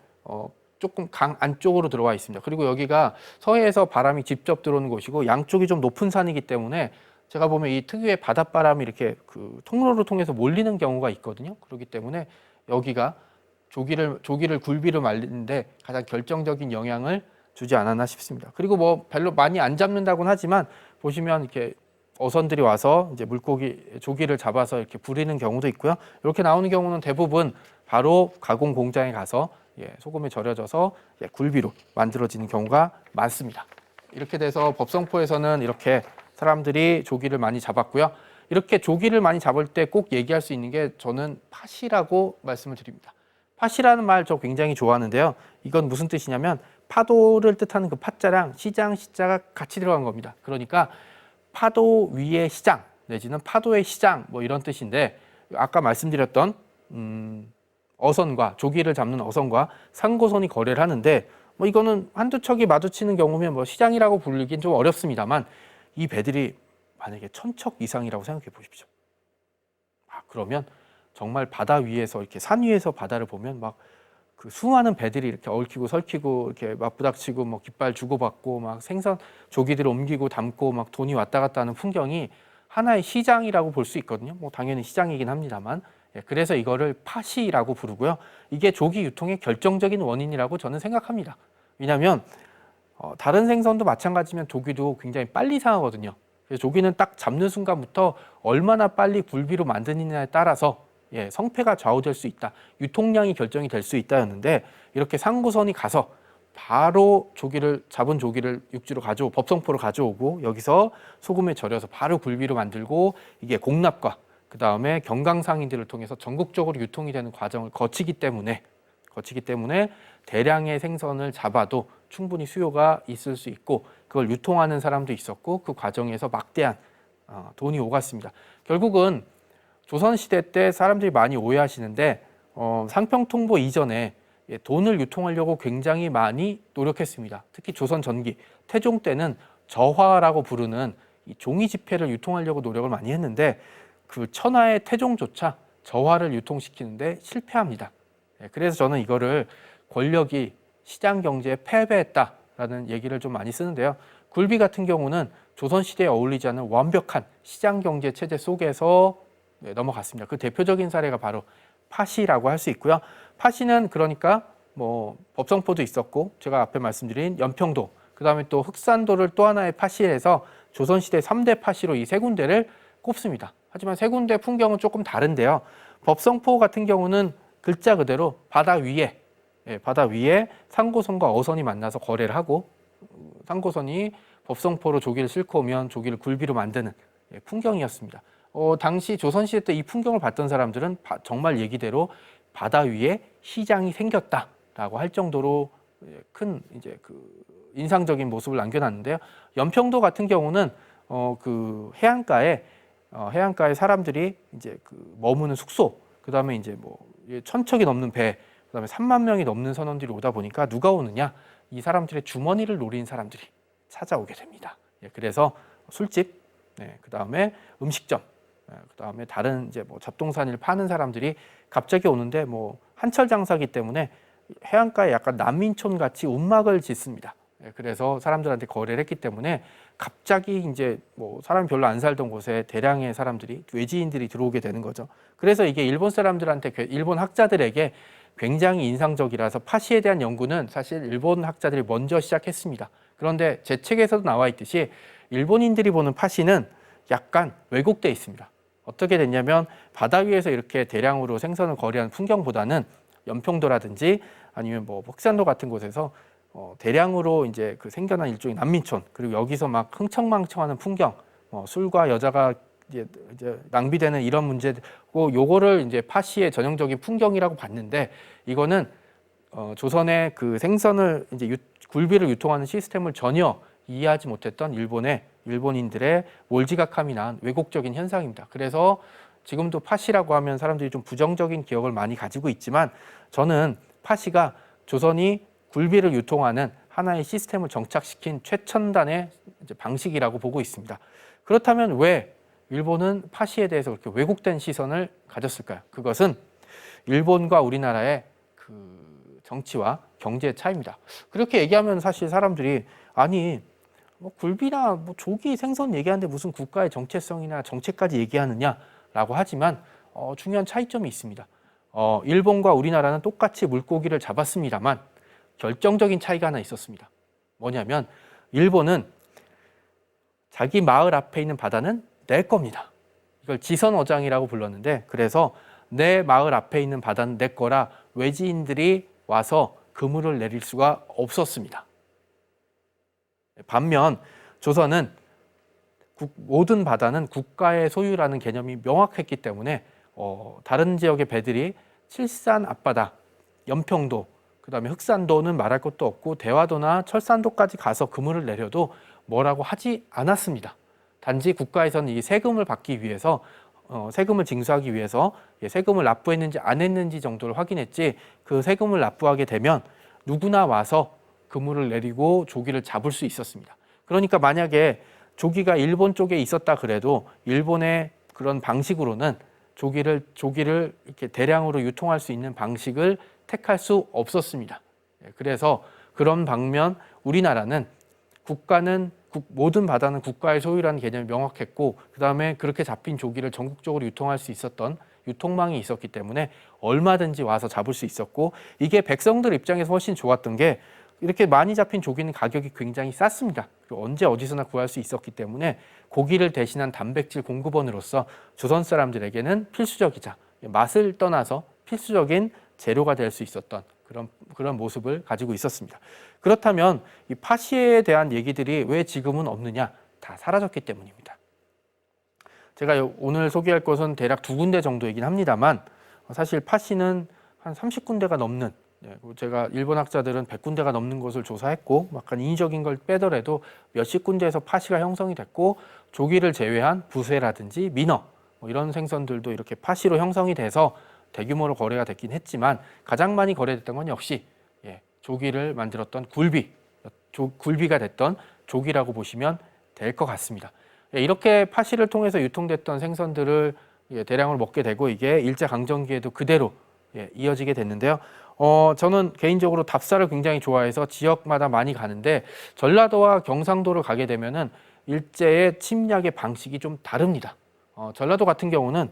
Speaker 1: 조금 강 안쪽으로 들어와 있습니다. 그리고 여기가 서해에서 바람이 직접 들어오는 곳이고 양쪽이 좀 높은 산이기 때문에 제가 보면 이 특유의 바닷바람이 이렇게 그 통로를 통해서 몰리는 경우가 있거든요. 그렇기 때문에 여기가 조기를 굴비로 말리는데 가장 결정적인 영향을 주지 않았나 싶습니다. 그리고 뭐 별로 많이 안 잡는다고는 하지만 보시면 이렇게 어선들이 와서 이제 조기를 잡아서 이렇게 부리는 경우도 있고요. 이렇게 나오는 경우는 대부분 바로 가공 공장에 가서 소금에 절여져서 굴비로 만들어지는 경우가 많습니다. 이렇게 돼서 법성포에서는 이렇게 사람들이 조기를 많이 잡았고요. 이렇게 조기를 많이 잡을 때 꼭 얘기할 수 있는 게 저는 팥이라고 말씀을 드립니다. 팥이라는 말 저 굉장히 좋아하는데요. 이건 무슨 뜻이냐면 파도를 뜻하는 그 파자랑 시장 시자가 같이 들어간 겁니다. 그러니까 파도 위의 시장 내지는 파도의 시장 뭐 이런 뜻인데, 아까 말씀드렸던 어선과 조기를 잡는 어선과 상고선이 거래를 하는데 뭐 이거는 한두 척이 마주치는 경우면 뭐 시장이라고 부르긴 좀 어렵습니다만 이 배들이 만약에 1000척 이상이라고 생각해 보십시오. 그러면 정말 바다 위에서 이렇게 산 위에서 바다를 보면 막 그 수많은 배들이 이렇게 얽히고 설키고 이렇게 맞부닥치고 뭐 깃발 주고받고 막 생선 조기들을 옮기고 담고 막 돈이 왔다 갔다 하는 풍경이 하나의 시장이라고 볼 수 있거든요. 뭐 당연히 시장이긴 합니다만. 그래서 이거를 팥이라고 부르고요. 이게 조기 유통의 결정적인 원인이라고 저는 생각합니다. 왜냐하면 다른 생선도 마찬가지면 조기도 굉장히 빨리 상하거든요. 그래서 조기는 딱 잡는 순간부터 얼마나 빨리 굴비로 만드느냐에 따라서 성패가 좌우될 수 있다. 유통량이 결정이 될 수 있다였는데 이렇게 상고선이 가서 바로 잡은 조기를 육지로 법성포로 가져오고 여기서 소금에 절여서 바로 굴비로 만들고 이게 공납과 그 다음에 경강상인들을 통해서 전국적으로 유통이 되는 과정을 거치기 때문에 대량의 생선을 잡아도 충분히 수요가 있을 수 있고 그걸 유통하는 사람도 있었고 그 과정에서 막대한 돈이 오갔습니다. 결국은 조선시대 때 사람들이 많이 오해하시는데 상평통보 이전에 돈을 유통하려고 굉장히 많이 노력했습니다. 특히 조선 전기, 태종 때는 저화라고 부르는 이 종이 지폐를 유통하려고 노력을 많이 했는데 그 천하의 태종조차 저화를 유통시키는데 실패합니다. 그래서 저는 이거를 권력이 시장 경제에 패배했다라는 얘기를 좀 많이 쓰는데요. 굴비 같은 경우는 조선시대에 어울리지 않는 완벽한 시장 경제 체제 속에서 넘어갔습니다. 그 대표적인 사례가 바로 팥이라고 할 수 있고요. 팥이는 그러니까 뭐 법성포도 있었고 제가 앞에 말씀드린 연평도, 그 다음에 또 흑산도를 또 하나의 팥이해서 조선시대 3대 팥이로 이 세 군데를 꼽습니다. 하지만 세 군데 풍경은 조금 다른데요. 법성포 같은 경우는 글자 그대로 바다 위에 상고선과 어선이 만나서 거래를 하고 상고선이 법성포로 조기를 싣고 오면 조기를 굴비로 만드는 풍경이었습니다. 당시 조선시대 때 이 풍경을 봤던 사람들은 정말 얘기대로 바다 위에 시장이 생겼다라고 할 정도로 큰 이제 그 인상적인 모습을 남겨놨는데요. 연평도 같은 경우는 그 해안가에 사람들이 이제 그 머무는 숙소, 그다음에 이제 뭐 1,000척이 넘는 배, 그다음에 3만 명이 넘는 선원들이 오다 보니까 누가 오느냐? 이 사람들의 주머니를 노린 사람들이 찾아오게 됩니다. 그래서 술집, 그다음에 음식점, 그다음에 다른 이제 뭐 잡동사니를 파는 사람들이 갑자기 오는데 뭐 한철 장사기 때문에 해안가에 약간 난민촌 같이 움막을 짓습니다. 그래서 사람들한테 거래를 했기 때문에 갑자기 이제 뭐 사람이 별로 안 살던 곳에 대량의 사람들이 외지인들이 들어오게 되는 거죠. 그래서 이게 일본 사람들한테 일본 학자들에게 굉장히 인상적이라서 파시에 대한 연구는 사실 일본 학자들이 먼저 시작했습니다. 그런데 제 책에서도 나와 있듯이 일본인들이 보는 파시는 약간 왜곡돼 있습니다. 어떻게 됐냐면 바다 위에서 이렇게 대량으로 생선을 거래하는 풍경보다는 연평도라든지 아니면 뭐 흑산도 같은 곳에서 대량으로 이제 그 생겨난 일종의 난민촌, 그리고 여기서 막 흥청망청하는 풍경, 술과 여자가 이제 낭비되는 이런 문제고, 요거를 이제 파시의 전형적인 풍경이라고 봤는데, 이거는 조선의 그 생선을 이제 굴비를 유통하는 시스템을 전혀 이해하지 못했던 일본인들의 몰지각함이 난 왜곡적인 현상입니다. 그래서 지금도 파시라고 하면 사람들이 좀 부정적인 기억을 많이 가지고 있지만, 저는 파시가 조선이 굴비를 유통하는 하나의 시스템을 정착시킨 최첨단의 이제 방식이라고 보고 있습니다. 그렇다면 왜 일본은 파시에 대해서 그렇게 왜곡된 시선을 가졌을까요? 그것은 일본과 우리나라의 그 정치와 경제의 차이입니다. 그렇게 얘기하면 사실 사람들이 아니 뭐 굴비나 뭐 조기 생선 얘기하는데 무슨 국가의 정체성이나 정책까지 얘기하느냐라고 하지만 중요한 차이점이 있습니다. 일본과 우리나라는 똑같이 물고기를 잡았습니다만 결정적인 차이가 하나 있었습니다. 뭐냐면 일본은 자기 마을 앞에 있는 바다는 내 겁니다. 이걸 지선어장이라고 불렀는데, 그래서 내 마을 앞에 있는 바다는 내 거라 외지인들이 와서 그물을 내릴 수가 없었습니다. 반면 조선은 모든 바다는 국가의 소유라는 개념이 명확했기 때문에 다른 지역의 배들이 칠산 앞바다, 연평도, 그다음에 흑산도는 말할 것도 없고 대화도나 철산도까지 가서 그물을 내려도 뭐라고 하지 않았습니다. 단지 국가에서는 이 세금을 받기 위해서 세금을 징수하기 위해서 세금을 납부했는지 안 했는지 정도를 확인했지, 그 세금을 납부하게 되면 누구나 와서 그물을 내리고 조기를 잡을 수 있었습니다. 그러니까 만약에 조기가 일본 쪽에 있었다 그래도 일본의 그런 방식으로는 조기를 이렇게 대량으로 유통할 수 있는 방식을 택할 수 없었습니다. 그래서 그런 방면 우리나라는 모든 바다는 국가의 소유라는 개념이 명확했고, 그다음에 그렇게 잡힌 조기를 전국적으로 유통할 수 있었던 유통망이 있었기 때문에 얼마든지 와서 잡을 수 있었고, 이게 백성들 입장에서 훨씬 좋았던 게 이렇게 많이 잡힌 조기는 가격이 굉장히 쌌습니다. 그리고 언제 어디서나 구할 수 있었기 때문에 고기를 대신한 단백질 공급원으로서 조선 사람들에게는 필수적이자 맛을 떠나서 필수적인 재료가 될 수 있었던 그런 모습을 가지고 있었습니다. 그렇다면 이 파시에 대한 얘기들이 왜 지금은 없느냐? 다 사라졌기 때문입니다. 제가 오늘 소개할 것은 대략 2군데 정도이긴 합니다만, 사실 파시는 한 30군데가 넘는, 제가 일본 학자들은 100군데가 넘는 것을 조사했고, 약간 인위적인 걸 빼더라도 몇십 군데에서 파시가 형성이 됐고, 조기를 제외한 부쇠라든지 민어, 이런 생선들도 이렇게 파시로 형성이 돼서 대규모로 거래가 됐긴 했지만, 가장 많이 거래됐던 건 역시 조기를 만들었던 굴비가 됐던 조기라고 보시면 될 것 같습니다. 이렇게 파시를 통해서 유통됐던 생선들을 대량으로 먹게 되고, 이게 일제강점기에도 그대로 이어지게 됐는데요. 저는 개인적으로 답사를 굉장히 좋아해서 지역마다 많이 가는데, 전라도와 경상도를 가게 되면은 일제의 침략의 방식이 좀 다릅니다. 전라도 같은 경우는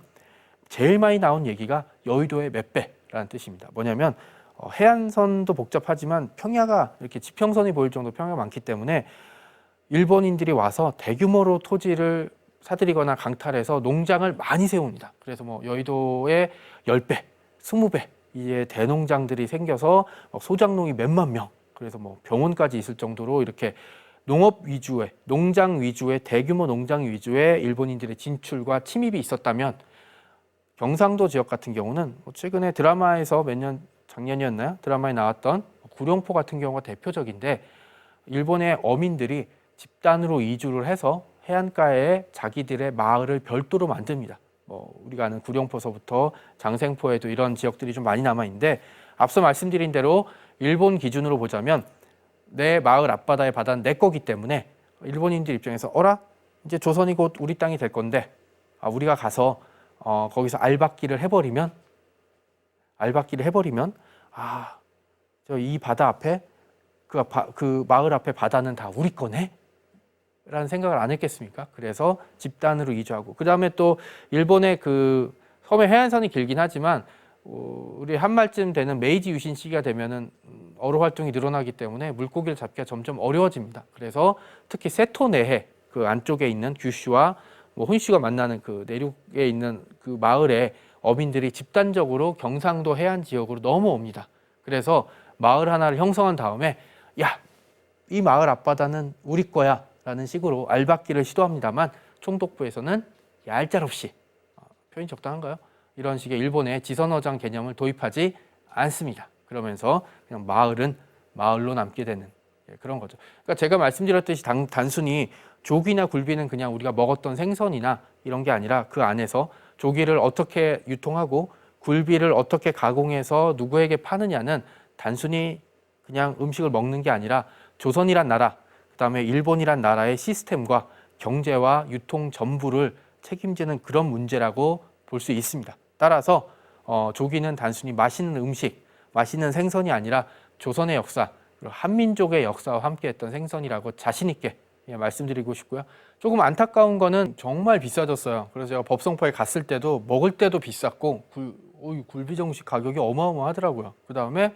Speaker 1: 제일 많이 나온 얘기가 여의도의 몇 배라는 뜻입니다. 뭐냐면 해안선도 복잡하지만 평야가 이렇게 지평선이 보일 정도 평야가 많기 때문에 일본인들이 와서 대규모로 토지를 사들이거나 강탈해서 농장을 많이 세웁니다. 그래서 뭐 여의도의 10배, 20배 이제 대농장들이 생겨서 소작농이 몇만 명, 그래서 뭐 병원까지 있을 정도로 이렇게 농장 위주의 대규모 농장 위주의 일본인들의 진출과 침입이 있었다면, 경상도 지역 같은 경우는 최근에 드라마에서 작년이었나요? 드라마에 나왔던 구룡포 같은 경우가 대표적인데, 일본의 어민들이 집단으로 이주를 해서 해안가에 자기들의 마을을 별도로 만듭니다. 우리가 아는 구룡포서부터 장생포에도 이런 지역들이 좀 많이 남아 있는데 앞서 말씀드린 대로 일본 기준으로 보자면 내 마을 앞바다의 바다는 내 거기 때문에 일본인들 입장에서 어라? 이제 조선이 곧 우리 땅이 될 건데 우리가 가서 거기서 알박기를 해버리면 저 이 바다 앞에 그 마을 앞에 바다는 다 우리 거네? 라는 생각을 안 했겠습니까? 그래서 집단으로 이주하고 그 다음에 또 일본의 그 섬의 해안선이 길긴 하지만 우리 한말쯤 되는 메이지 유신 시기가 되면은 어로 활동이 늘어나기 때문에 물고기를 잡기가 점점 어려워집니다. 그래서 특히 세토네해 그 안쪽에 있는 규슈와 혼슈가 만나는 그 내륙에 있는 그 마을에 어민들이 집단적으로 경상도 해안 지역으로 넘어옵니다. 그래서 마을 하나를 형성한 다음에 야, 이 마을 앞바다는 우리 거야 라는 식으로 알박기를 시도합니다만 총독부에서는 얄짤없이 표현이 적당한가요? 이런 식의 일본의 지선어장 개념을 도입하지 않습니다. 그러면서 그냥 마을은 마을로 남게 되는 그런 거죠. 그러니까 제가 말씀드렸듯이 단순히 조기나 굴비는 그냥 우리가 먹었던 생선이나 이런 게 아니라 그 안에서 조기를 어떻게 유통하고 굴비를 어떻게 가공해서 누구에게 파느냐는 단순히 그냥 음식을 먹는 게 아니라 조선이란 나라, 그다음에 일본이란 나라의 시스템과 경제와 유통 전부를 책임지는 그런 문제라고 볼 수 있습니다. 따라서 조기는 단순히 맛있는 음식, 맛있는 생선이 아니라 조선의 역사, 그리고 한민족의 역사와 함께했던 생선이라고 자신 있게 말씀드리고 싶고요. 조금 안타까운 거는 정말 비싸졌어요. 그래서 제가 법성포에 갔을 때도 먹을 때도 비쌌고 굴비 정식 가격이 어마어마하더라고요. 그 다음에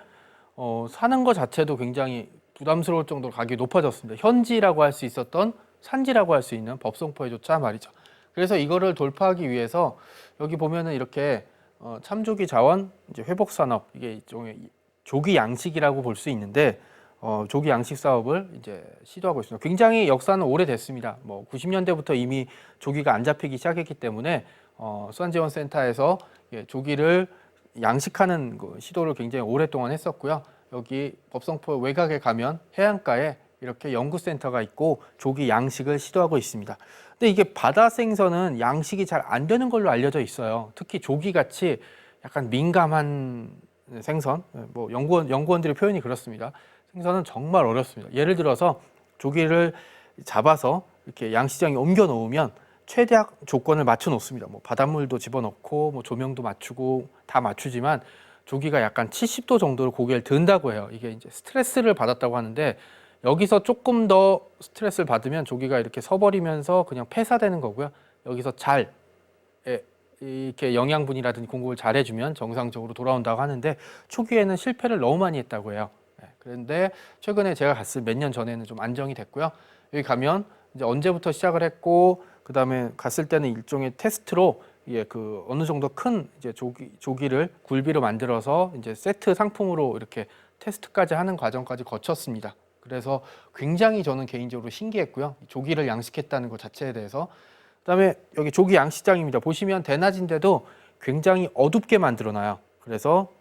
Speaker 1: 사는 거 자체도 굉장히 부담스러울 정도로 가격이 높아졌습니다. 현지라고 할 수 있었던 산지라고 할 수 있는 법성포에조차 말이죠. 그래서 이거를 돌파하기 위해서 여기 보면은 이렇게 참조기 자원 이제 회복 산업 이게 일종의 조기 양식이라고 볼 수 있는데 조기 양식 사업을 이제 시도하고 있습니다. 굉장히 역사는 오래됐습니다. 90년대부터 이미 조기가 안 잡히기 시작했기 때문에 수산지원센터에서 조기를 양식하는 시도를 굉장히 오랫동안 했었고요. 여기 법성포 외곽에 가면 해안가에 이렇게 연구센터가 있고 조기 양식을 시도하고 있습니다. 근데 이게 바다 생선은 양식이 잘 안 되는 걸로 알려져 있어요. 특히 조기같이 약간 민감한 생선, 연구원들의 표현이 그렇습니다. 생선은 정말 어렵습니다. 예를 들어서 조기를 잡아서 이렇게 양식장에 옮겨 놓으면 최대한 조건을 맞춰 놓습니다. 바닷물도 집어넣고 조명도 맞추고 다 맞추지만 조기가 약간 70도 정도로 고개를 든다고 해요. 이게 이제 스트레스를 받았다고 하는데 여기서 조금 더 스트레스를 받으면 조기가 이렇게 서버리면서 그냥 폐사되는 거고요. 여기서 잘 이렇게 영양분이라든지 공급을 잘 해주면 정상적으로 돌아온다고 하는데 초기에는 실패를 너무 많이 했다고 해요. 그런데 최근에 제가 갔을 몇 년 전에는 좀 안정이 됐고요. 여기 가면 이제 언제부터 시작을 했고 그 다음에 갔을 때는 일종의 테스트로 그 어느 정도 큰 이제 조기를 굴비로 만들어서 이제 세트 상품으로 이렇게 테스트까지 하는 과정까지 거쳤습니다. 그래서 굉장히 저는 개인적으로 신기했고요. 조기를 양식했다는 것 자체에 대해서. 그다음에 여기 조기 양식장입니다. 보시면 대낮인데도 굉장히 어둡게 만들어놔요. 그래서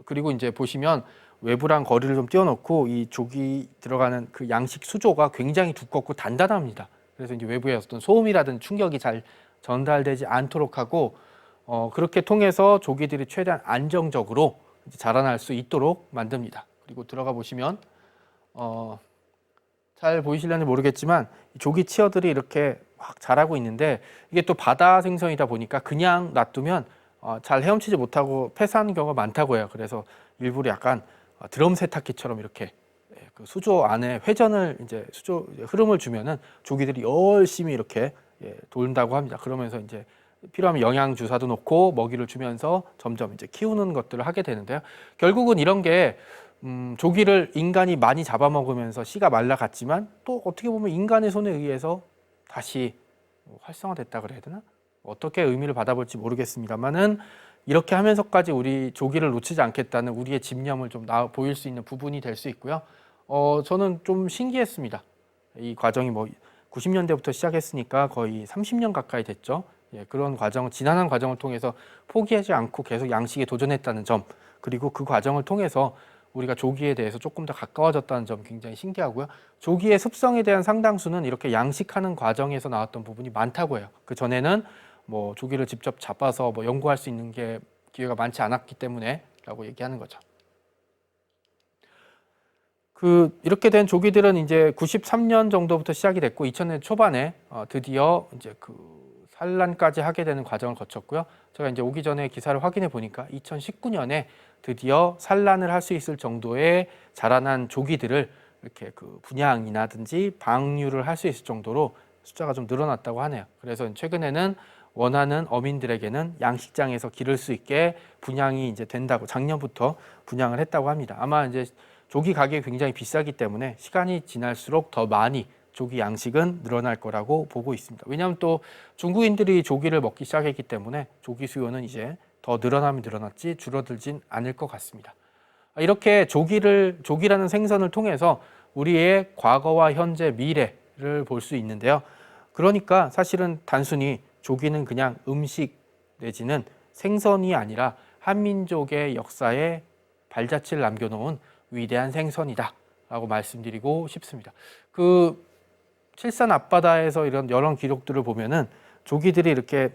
Speaker 1: 그리고 이제 보시면 외부랑 거리를 좀 띄워놓고 이 조기 들어가는 그 양식 수조가 굉장히 두껍고 단단합니다. 그래서 이제 외부에 어떤 소음이라든지 충격이 잘 전달되지 않도록 하고 그렇게 통해서 조기들이 최대한 안정적으로 자라날 수 있도록 만듭니다. 그리고 들어가 보시면 잘 보이실려는지 모르겠지만 조기 치어들이 이렇게 확 자라고 있는데 이게 또 바다 생선이다 보니까 그냥 놔두면 잘 헤엄치지 못하고 폐사하는 경우가 많다고 해요. 그래서 일부러 약간 드럼 세탁기처럼 이렇게 그 수조 안에 회전을 이제 수조 흐름을 주면은 조기들이 열심히 이렇게 돈다고 합니다. 그러면서 이제 필요하면 영양 주사도 놓고 먹이를 주면서 점점 이제 키우는 것들을 하게 되는데요. 결국은 이런 게 조기를 인간이 많이 잡아먹으면서 씨가 말라갔지만 또 어떻게 보면 인간의 손에 의해서 다시 활성화됐다 그래야 되나? 어떻게 의미를 받아볼지 모르겠습니다만은 이렇게 하면서까지 우리 조기를 놓치지 않겠다는 우리의 집념을 좀 보일 수 있는 부분이 될 수 있고요. 저는 좀 신기했습니다. 이 과정이 90년대부터 시작했으니까 거의 30년 가까이 됐죠. 그런 지난한 과정을 통해서 포기하지 않고 계속 양식에 도전했다는 점, 그리고 그 과정을 통해서 우리가 조기에 대해서 조금 더 가까워졌다는 점 굉장히 신기하고요. 조기의 습성에 대한 상당수는 이렇게 양식하는 과정에서 나왔던 부분이 많다고 해요. 그 전에는 뭐 조기를 직접 잡아서 뭐 연구할 수 있는 게 기회가 많지 않았기 때문에라고 얘기하는 거죠. 이렇게 된 조기들은 이제 93년 정도부터 시작이 됐고 2000년 초반에 드디어 이제 산란까지 하게 되는 과정을 거쳤고요. 제가 이제 오기 전에 기사를 확인해 보니까 2019년에 드디어 산란을 할 수 있을 정도의 자라난 조기들을 이렇게 분양이나든지 방류를 할 수 있을 정도로 숫자가 좀 늘어났다고 하네요. 그래서 최근에는 원하는 어민들에게는 양식장에서 기를 수 있게 분양이 이제 된다고 작년부터 분양을 했다고 합니다. 아마 이제 조기 가격이 굉장히 비싸기 때문에 시간이 지날수록 더 많이 조기 양식은 늘어날 거라고 보고 있습니다. 왜냐하면 또 중국인들이 조기를 먹기 시작했기 때문에 조기 수요는 이제 더 늘어나면 늘어났지 줄어들진 않을 것 같습니다. 이렇게 조기라는 생선을 통해서 우리의 과거와 현재, 미래를 볼 수 있는데요. 그러니까 사실은 단순히 조기는 그냥 음식 내지는 생선이 아니라 한민족의 역사에 발자취를 남겨놓은 위대한 생선이다라고 말씀드리고 싶습니다. 칠산 앞바다에서 이런 여러 기록들을 보면은 조기들이 이렇게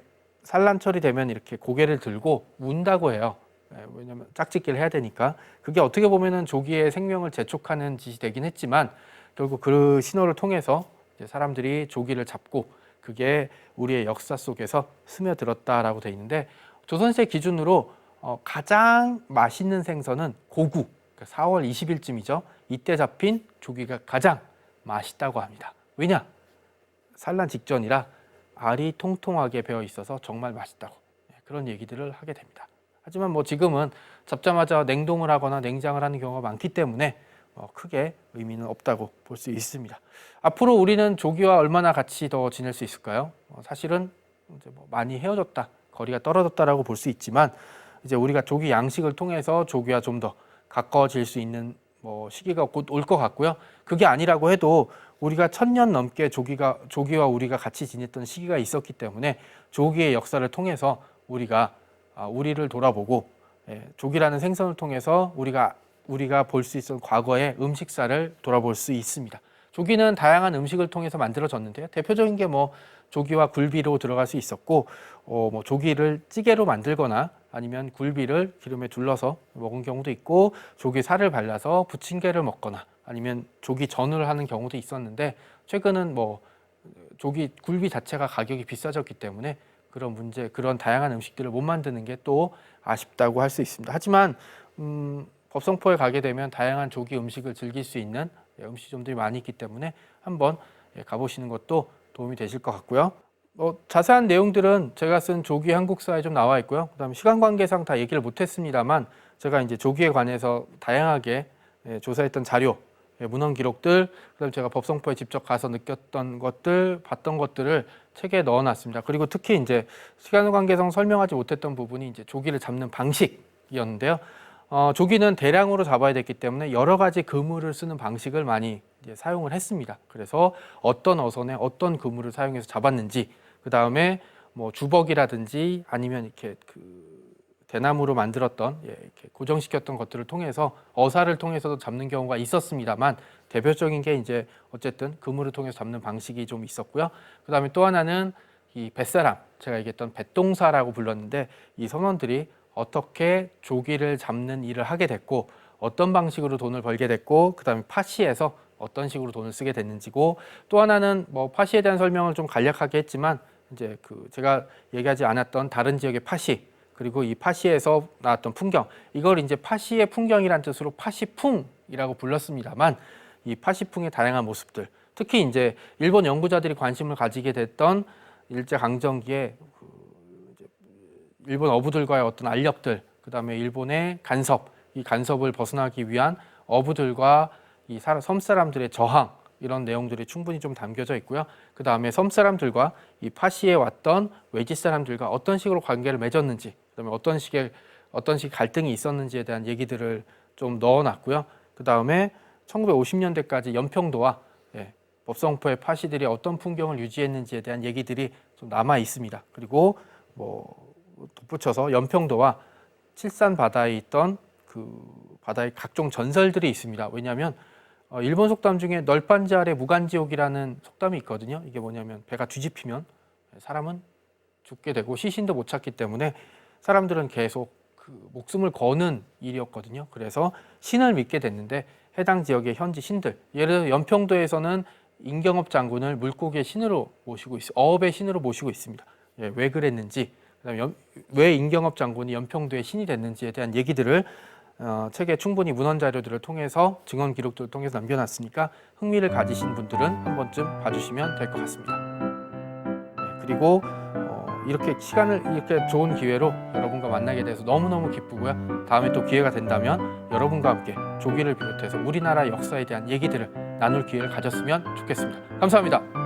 Speaker 1: 산란철이 되면 이렇게 고개를 들고 운다고 해요. 왜냐하면 짝짓기를 해야 되니까. 그게 어떻게 보면은 조기의 생명을 재촉하는 짓이 되긴 했지만 결국 그 신호를 통해서 이제 사람들이 조기를 잡고 그게 우리의 역사 속에서 스며들었다라고 돼 있는데 조선시대 기준으로 가장 맛있는 생선은 고구, 4월 20일쯤이죠. 이때 잡힌 조기가 가장 맛있다고 합니다. 왜냐? 산란 직전이라 알이 통통하게 배어 있어서 정말 맛있다고 그런 얘기들을 하게 됩니다. 하지만 뭐 지금은 잡자마자 냉동을 하거나 냉장을 하는 경우가 많기 때문에 크게 의미는 없다고 볼 수 있습니다. 앞으로 우리는 조기와 얼마나 같이 더 지낼 수 있을까요? 사실은 이제 뭐 많이 헤어졌다, 거리가 떨어졌다라고 볼 수 있지만 이제 우리가 조기 양식을 통해서 조기와 좀 더 가까워질 수 있는 시기가 곧 올 것 같고요. 그게 아니라고 해도 우리가 1000년 넘게 조기와 우리가 같이 지냈던 시기가 있었기 때문에 조기의 역사를 통해서 우리를 돌아보고 조기라는 생선을 통해서 우리가 볼 수 있었던 과거의 음식사를 돌아볼 수 있습니다. 조기는 다양한 음식을 통해서 만들어졌는데요. 대표적인 게 조기와 굴비로 들어갈 수 있었고 조기를 찌개로 만들거나 아니면 굴비를 기름에 둘러서 먹은 경우도 있고 조기 살을 발라서 부침개를 먹거나 아니면 조기 전을 하는 경우도 있었는데 최근은 조기 굴비 자체가 가격이 비싸졌기 때문에 그런 다양한 음식들을 못 만드는 게 또 아쉽다고 할 수 있습니다. 하지만 법성포에 가게 되면 다양한 조기 음식을 즐길 수 있는 음식점들이 많이 있기 때문에 한번 가보시는 것도 도움이 되실 것 같고요. 자세한 내용들은 제가 쓴 조기 한국사에 좀 나와 있고요. 그다음에 시간 관계상 다 얘기를 못했습니다만 제가 이제 조기에 관해서 다양하게 조사했던 자료, 문헌 기록들, 그다음에 제가 법성포에 직접 가서 느꼈던 것들, 봤던 것들을 책에 넣어놨습니다. 그리고 특히 이제 시간 관계상 설명하지 못했던 부분이 이제 조기를 잡는 방식이었는데요. 조기는 대량으로 잡아야 됐기 때문에 여러 가지 그물을 쓰는 방식을 많이 이제 사용을 했습니다. 그래서 어떤 어선에 어떤 그물을 사용해서 잡았는지, 그 다음에 주벅이라든지 아니면 이렇게 대나무로 만들었던 이렇게 고정시켰던 것들을 통해서 어사를 통해서도 잡는 경우가 있었습니다만 대표적인 게 이제 어쨌든 그물을 통해서 잡는 방식이 좀 있었고요. 그 다음에 또 하나는 이 뱃사람, 제가 얘기했던 뱃동사라고 불렀는데 이 선원들이 어떻게 조기를 잡는 일을 하게 됐고 어떤 방식으로 돈을 벌게 됐고 그 다음에 파시에서 어떤 식으로 돈을 쓰게 됐는지고 또 하나는 파시에 대한 설명을 좀 간략하게 했지만 이제 제가 얘기하지 않았던 다른 지역의 파시 그리고 이 파시에서 나왔던 풍경 이걸 이제 파시의 풍경이란 뜻으로 파시풍이라고 불렀습니다만 이 파시풍의 다양한 모습들 특히 이제 일본 연구자들이 관심을 가지게 됐던 일제강점기에 일본 어부들과의 어떤 알력들, 그 다음에 일본의 간섭, 이 간섭을 벗어나기 위한 어부들과 이 섬사람들의 저항 이런 내용들이 충분히 좀 담겨져 있고요. 그 다음에 섬사람들과 이 파시에 왔던 외지 사람들과 어떤 식으로 관계를 맺었는지, 그 다음에 어떤 식 갈등이 있었는지에 대한 얘기들을 좀 넣어놨고요. 그 다음에 1950년대까지 연평도와 법성포의 파시들이 어떤 풍경을 유지했는지에 대한 얘기들이 좀 남아 있습니다. 그리고 덧붙여서 연평도와 칠산 바다에 있던 바다의 각종 전설들이 있습니다. 왜냐하면 일본 속담 중에 널빤지 아래 무간지옥이라는 속담이 있거든요. 이게 뭐냐면 배가 뒤집히면 사람은 죽게 되고 시신도 못 찾기 때문에 사람들은 계속 그 목숨을 거는 일이었거든요. 그래서 신을 믿게 됐는데 해당 지역의 현지 신들, 예를 들어 연평도에서는 임경업 장군을 물고기의 신으로 모시고 어업의 신으로 모시고 있습니다. 예, 왜 그랬는지, 그다음에 왜 임경업 장군이 연평도의 신이 됐는지에 대한 얘기들을 책에 충분히 문헌 자료들을 통해서 증언 기록들을 통해서 남겨놨으니까 흥미를 가지신 분들은 한 번쯤 봐주시면 될 것 같습니다. 네, 그리고 이렇게 이렇게 좋은 기회로 여러분과 만나게 돼서 너무너무 기쁘고요. 다음에 또 기회가 된다면 여러분과 함께 조기를 비롯해서 우리나라 역사에 대한 얘기들을 나눌 기회를 가졌으면 좋겠습니다. 감사합니다.